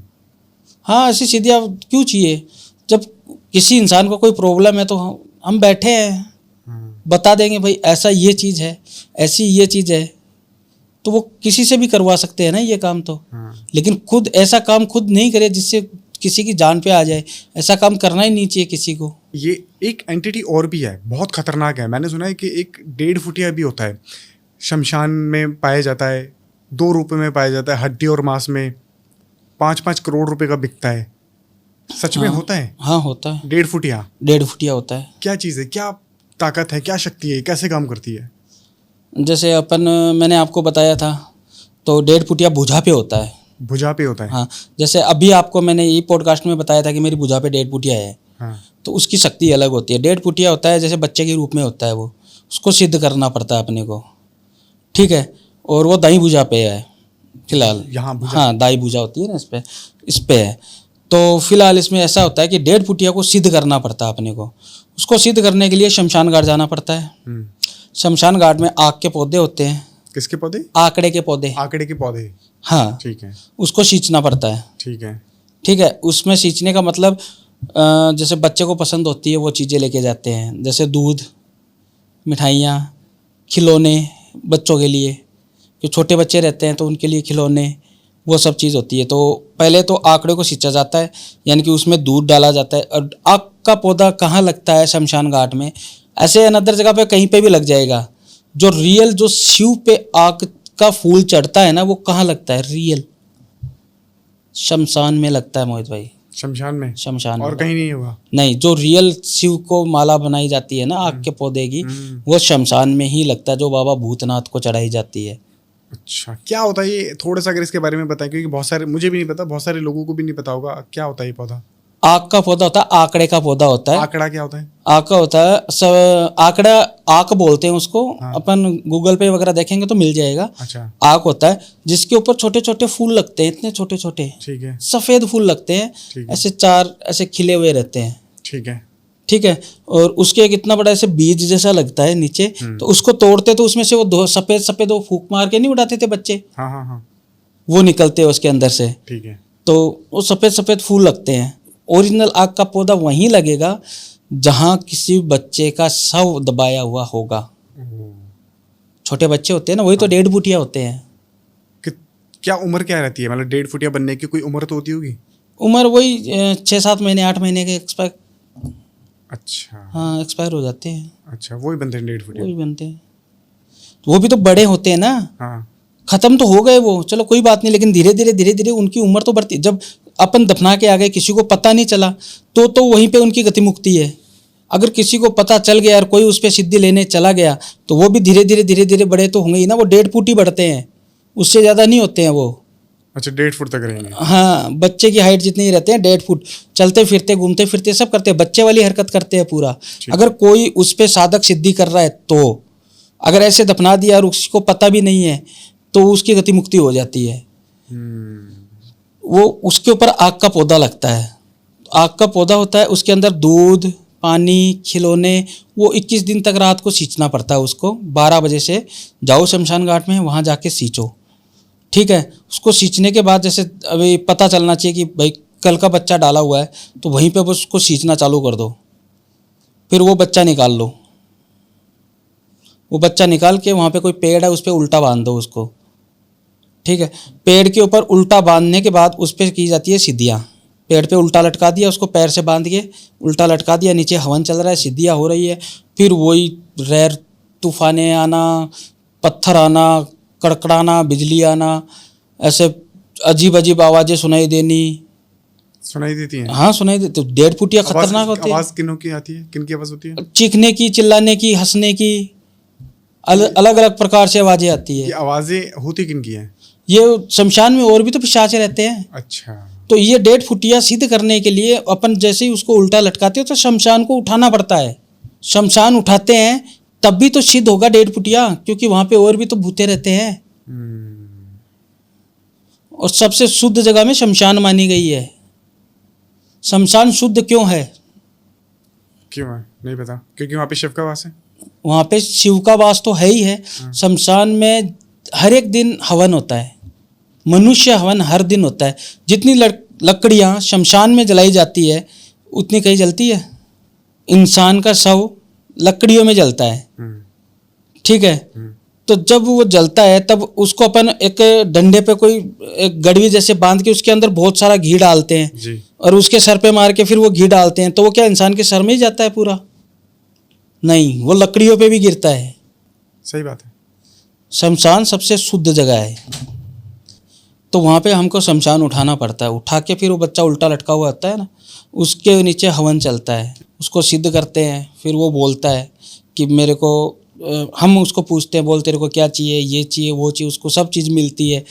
S1: हाँ, ऐसी सिद्धियाँ क्यों चाहिए? जब किसी इंसान को कोई प्रॉब्लम है तो हम बैठे हैं, बता देंगे भाई ऐसा ये चीज़ है, ऐसी ये चीज़ है, तो वो किसी से भी करवा सकते हैं ना ये काम तो। लेकिन खुद ऐसा काम खुद नहीं करे जिससे किसी की जान पे आ जाए, ऐसा काम करना ही नहीं चाहिए किसी को।
S2: ये एक एंटिटी और भी है, बहुत खतरनाक है। मैंने सुना है कि एक 1.5 फुटिया भी होता है, शमशान में पाया जाता है, 2 रुपए में पाया जाता है, हड्डी और मांस में 5-5 करोड़ रुपए का बिकता है। सच में होता है?
S1: हाँ, होता है।
S2: 1.5 फुटिया?
S1: 1.5 फुटिया होता है।
S2: क्या चीज़ है, क्या ताकत है, क्या शक्ति है, कैसे काम करती है?
S1: जैसे मैंने आपको बताया था, तो 1.5 फुटिया भुजा पे होता है।
S2: भुजा पे होता है?
S1: हाँ, जैसे अभी आपको मैंने ये पॉडकास्ट में बताया था कि मेरी भुजा पे 1.5 फुटिया है।
S2: हाँ।
S1: तो उसकी शक्ति अलग होती है। 1.5 फुटिया होता है जैसे बच्चे के रूप में होता है, वो उसको सिद्ध करना पड़ता है अपने को, ठीक है। और वो दाई भुजा पे है फिलहाल।
S2: यहाँ भुजा?
S1: हाँ, दाई भुजा होती है ना, इस पे है। तो फिलहाल इसमें ऐसा होता है कि 1.5 फुटिया को सिद्ध करना पड़ता है अपने को। उसको सिद्ध करने के लिए शमशान घाट जाना पड़ता है। शमशान घाट में आग के पौधे होते हैं।
S2: किसके पौधे?
S1: आकड़े के पौधे।
S2: आकड़े के पौधे?
S1: हाँ,
S2: ठीक है।
S1: उसको सींचना पड़ता है।
S2: ठीक है।
S1: ठीक है, उसमें सींचने का मतलब जैसे बच्चे को पसंद होती है वो चीज़ें लेके जाते हैं, जैसे दूध, मिठाइयाँ, खिलौने बच्चों के लिए, जो छोटे बच्चे रहते हैं तो उनके लिए खिलौने, वो सब चीज़ होती है। तो पहले तो आकड़े को सींचा जाता है, यानी कि उसमें दूध डाला जाता है। और आग का पौधा कहाँ लगता है? शमशान घाट में। ऐसे अनदर जगह पे कहीं पे भी लग जाएगा। जो रियल जो शिव पे आग का फूल चढ़ता है ना, वो कहाँ लगता है? रियल शमशान में लगता है मोहित भाई।
S2: शमशान में?
S1: शमशान
S2: और
S1: में
S2: कहीं नहीं होगा?
S1: नहीं, जो रियल शिव को माला बनाई जाती है ना आग के पौधे की, वो शमशान में ही लगता है, जो बाबा भूतनाथ को चढ़ाई जाती है।
S2: अच्छा, क्या होता है ये? थोड़ा सा अगर इसके बारे में बताएं, क्योंकि बहुत सारे, मुझे भी नहीं पता, बहुत सारे लोगों को भी नहीं पता होगा। क्या होता है ये पौधा?
S1: आक का पौधा होता है, आकड़े का पौधा होता है।
S2: आकड़ा क्या होता है?
S1: आक का होता है आकड़ा, आक बोलते हैं उसको। अपन गूगल पे वगैरह देखेंगे तो मिल जाएगा।
S2: अच्छा,
S1: आक होता है जिसके ऊपर छोटे छोटे फूल लगते हैं, इतने छोटे छोटे
S2: ठीक है,
S1: सफेद फूल लगते हैं,
S2: ठीक है,
S1: ऐसे 4 ऐसे खिले हुए रहते हैं।
S2: ठीक है,
S1: ठीक है। और उसके एक इतना बड़ा ऐसे बीज जैसा लगता है नीचे, तो उसको तोड़ते तो उसमें से वो दो सफेद सफेद वो फूंक मार के नहीं उड़ाते थे बच्चे,
S2: हाँ हाँ हाँ,
S1: वो निकलते हैं उसके अंदर से।
S2: ठीक है,
S1: तो वो सफेद सफेद फूल लगते हैं। ओरिजिनल आग का पौधा वहीं लगेगा जहां किसी बच्चे का शव दबाया हुआ होगा। छोटे बच्चे होते हैं ना, वही तो 1.5 फुटिया होते हैं।
S2: कि क्या उम्र क्या रहती है? मतलब 1.5 फुटिया बनने की कोई उम्र तो होती होगी?
S1: उम्र वही 6-7 महीने 8 महीने के एक्सपायर,
S2: अच्छा,
S1: हाँ एक्सपायर हो जाते हैं,
S2: अच्छा, वही बनते हैं 1.5 फुटिया?
S1: वही बनते हैं। वो भी तो बड़े होते हैं ना,
S2: हाँ,
S1: खत्म तो हो गए वो, चलो कोई बात नहीं, लेकिन धीरे धीरे उनकी उम्र तो बढ़ती। जब अपन दफना के आ गए, किसी को पता नहीं चला, तो वहीं पे उनकी गति मुक्ति है। अगर किसी को पता चल गया और कोई उस पर सिद्धि लेने चला गया, तो वो भी धीरे धीरे बड़े तो होंगे ही ना। वो 1.5 फुट ही बढ़ते हैं, उससे ज़्यादा नहीं होते हैं वो।
S2: अच्छा, 1.5 फुट तक रहेंगे?
S1: हाँ, बच्चे की हाइट जितनी ही रहते हैं, 1.5 फुट। चलते फिरते घूमते फिरते सब करते हैं, बच्चे वाली हरकत करते हैं पूरा। अगर कोई उस पर साधक सिद्धि कर रहा है, तो अगर ऐसे दफना दिया और उसको पता भी नहीं है, तो उसकी गति मुक्ति हो जाती है। वो उसके ऊपर आग का पौधा लगता है। आग का पौधा होता है, उसके अंदर दूध, पानी, खिलौने, वो 21 दिन तक रात को सींचना पड़ता है उसको। 12 बजे से जाओ शमशान घाट में, वहाँ जाके सींचो, ठीक है। उसको सींचने के बाद जैसे अभी पता चलना चाहिए कि भाई कल का बच्चा डाला हुआ है, तो वहीं पे बस उसको सींचना चालू कर दो। फिर वो बच्चा निकाल लो, वो बच्चा निकाल के वहाँ पे कोई पेड़ है उस पर उल्टा बांध दो उसको, ठीक है। पेड़ के ऊपर उल्टा बांधने के बाद उस पर की जाती है सिद्धियाँ। पेड़ पे उल्टा लटका दिया, उसको पैर से बांध के उल्टा लटका दिया, नीचे हवन चल रहा है, सिद्धियाँ हो रही है। फिर वही रैर तूफाने आना, पत्थर आना, कड़कड़ाना, बिजली आना, ऐसे अजीब अजीब आवाज़ें सुनाई देनी।
S2: सुनाई देती हैं?
S1: हाँ सुनाई देती। 1.5 फुटिया खतरनाक होती है।
S2: आवाज़ किनों की आती है? किन की आवाज़ होती है?
S1: चीखने की, चिल्लाने की, हंसने की, अलग अलग प्रकार से आवाज़ें आती है।
S2: ये आवाज़ें होती किन की हैं?
S1: ये शमशान में और भी तो पिशाच रहते हैं।
S2: अच्छा,
S1: तो ये 1.5 फुटिया सिद्ध करने के लिए अपन जैसे ही उसको उल्टा लटकाते हो तो शमशान को उठाना पड़ता है। शमशान उठाते हैं तब भी तो सिद्ध होगा 1.5 फुटिया, क्योंकि वहाँ पे और भी तो भूते रहते हैं। और सबसे शुद्ध जगह में शमशान मानी गई है। शमशान शुद्ध क्यों है?
S2: क्यों है नहीं पता? क्योंकि वहाँ पे शिव का वास है।
S1: वहाँ पे शिव का वास तो है ही है। शमशान में हर एक दिन हवन होता है, मनुष्य हवन हर दिन होता है। जितनी लकड़ियाँ शमशान में जलाई जाती है उतनी कहीं जलती है? इंसान का शव लकड़ियों में जलता है, ठीक है। तो जब वो जलता है तब उसको अपन एक डंडे पे कोई एक गड़वी जैसे बांध के उसके अंदर बहुत सारा घी डालते हैं
S2: जी।
S1: और उसके सर पे मार के फिर वो घी डालते हैं, तो वो क्या इंसान के सर में ही जाता है पूरा? नहीं, वो लकड़ियों पे भी गिरता है।
S2: सही बात है।
S1: शमशान सबसे शुद्ध जगह है, तो वहाँ पे हमको शमशान उठाना पड़ता है। उठा के फिर वो बच्चा उल्टा लटका हुआ होता है ना, उसके नीचे हवन चलता है, उसको सिद्ध करते हैं। फिर वो बोलता है कि मेरे को, हम उसको पूछते हैं, बोल तेरे को क्या चाहिए, ये चाहिए वो चाहिए, उसको सब चीज़ मिलती है।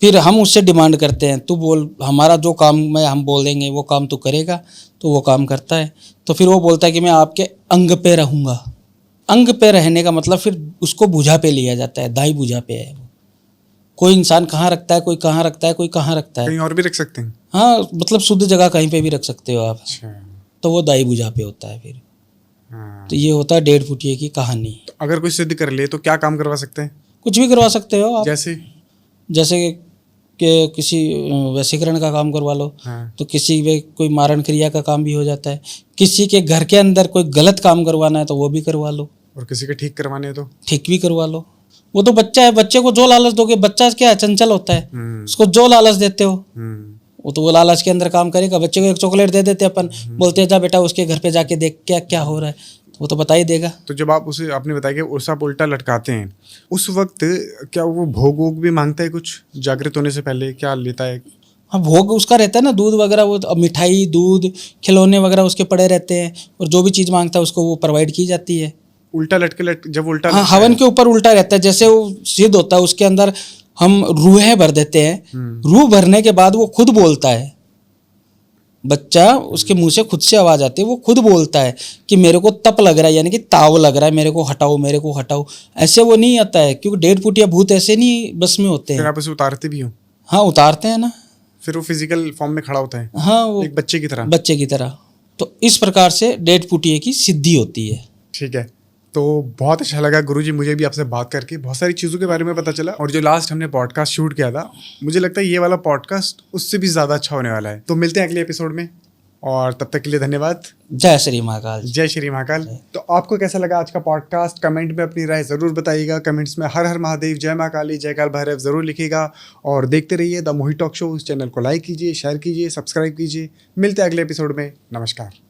S1: फिर हम उससे डिमांड करते हैं, तू बोल, हमारा जो काम में हम बोल देंगे वो काम तू करेगा, तो वो काम करता है। तो फिर वो बोलता है कि मैं आपके अंग पे रहूँगा। अंग पे रहने का मतलब फिर उसको भुजा पे लिया जाता है, दाई भुजा पे है वो। कोई इंसान कहाँ रखता है, कोई कहाँ रखता है, कोई कहाँ रखता है।
S2: कहीं और भी रख सकते हैं?
S1: हाँ, मतलब शुद्ध जगह कहीं पे भी रख सकते हो आप।
S2: अच्छा।
S1: तो वो दाई भुजा पे होता है फिर।
S2: हाँ।
S1: तो ये होता है 1.5 फुटिये की कहानी।
S2: तो अगर कोई सिद्ध कर ले तो क्या काम करवा सकते हैं?
S1: कुछ भी करवा सकते हो आप।
S2: जैसे
S1: कि किसी वशीकरण का काम करवा लो।
S2: हाँ।
S1: तो किसी में कोई मारण क्रिया का काम भी हो जाता है। किसी के घर के अंदर कोई गलत काम करवाना है तो वो भी करवा लो।
S2: और किसी के ठीक करवाने हैं तो
S1: ठीक भी करवा लो। वो तो बच्चा है, बच्चे को जो लालच दोगे, बच्चा क्या है, चंचल होता है, उसको जो लालच देते हो वो तो वो लालच के अंदर काम करेगा। बच्चे को एक चॉकलेट दे देते अपन, बोलते हैं जा बेटा उसके घर पे जाके देख क्या क्या हो रहा है, तो वो तो बता ही देगा।
S2: तो जब आप उसे, आपने बताया कि उस आप उल्टा लटकाते हैं, उस वक्त क्या वो भोग वोग भी मांगता है? कुछ जागृत होने से पहले क्या लेता है?
S1: हाँ, भोग उसका रहता है ना, दूध वगैरह, वो मिठाई, दूध, खिलौने वगैरह उसके पड़े रहते हैं, और जो भी चीज़ मांगता है उसको वो प्रोवाइड की जाती है।
S2: उल्टा जब उल्टा,
S1: हाँ, हवन के ऊपर उल्टा रहता है। जैसे वो सिद्ध होता है उसके अंदर हम रूहें भर देते हैं। रूह भरने के बाद वो खुद बोलता है, बच्चा उसके मुंह से खुद से आवाज आती है, वो खुद बोलता है कि मेरे को तप लग रहा है, यानी कि ताव लग रहा है, मेरे को हटाओ, मेरे को हटाओ। ऐसे वो नहीं आता है, क्योंकि डेढ़ फुट या भूत ऐसे नहीं बस में होते
S2: फिर
S1: हैं।
S2: आप उसे उतारते भी हो?
S1: हाँ, उतारते हैं ना।
S2: फिर वो फिजिकल फॉर्म में खड़ा होता है
S1: हाँ, वो
S2: एक बच्चे की तरह?
S1: बच्चे की तरह। तो इस प्रकार से डेढ़ फुटिये की सिद्धि होती है।
S2: ठीक है, तो बहुत अच्छा लगा गुरुजी, मुझे भी आपसे बात करके बहुत सारी चीज़ों के बारे में पता चला। और जो लास्ट हमने पॉडकास्ट शूट किया था, मुझे लगता है ये वाला पॉडकास्ट उससे भी ज़्यादा अच्छा होने वाला है। तो मिलते हैं अगले एपिसोड में, और तब तक के लिए धन्यवाद।
S1: जय श्री महाकाल।
S2: जय श्री महाकाल। तो आपको कैसा लगा आज का पॉडकास्ट? कमेंट में अपनी राय ज़रूर बताइएगा। कमेंट्स में हर हर महादेव, जय माँ काली, जय काल भैरव ज़रूर लिखिएगा। और देखते रहिए द मोहित टॉक शो। इस चैनल को लाइक कीजिए, शेयर कीजिए, सब्सक्राइब कीजिए। मिलते हैं अगले एपिसोड में। नमस्कार।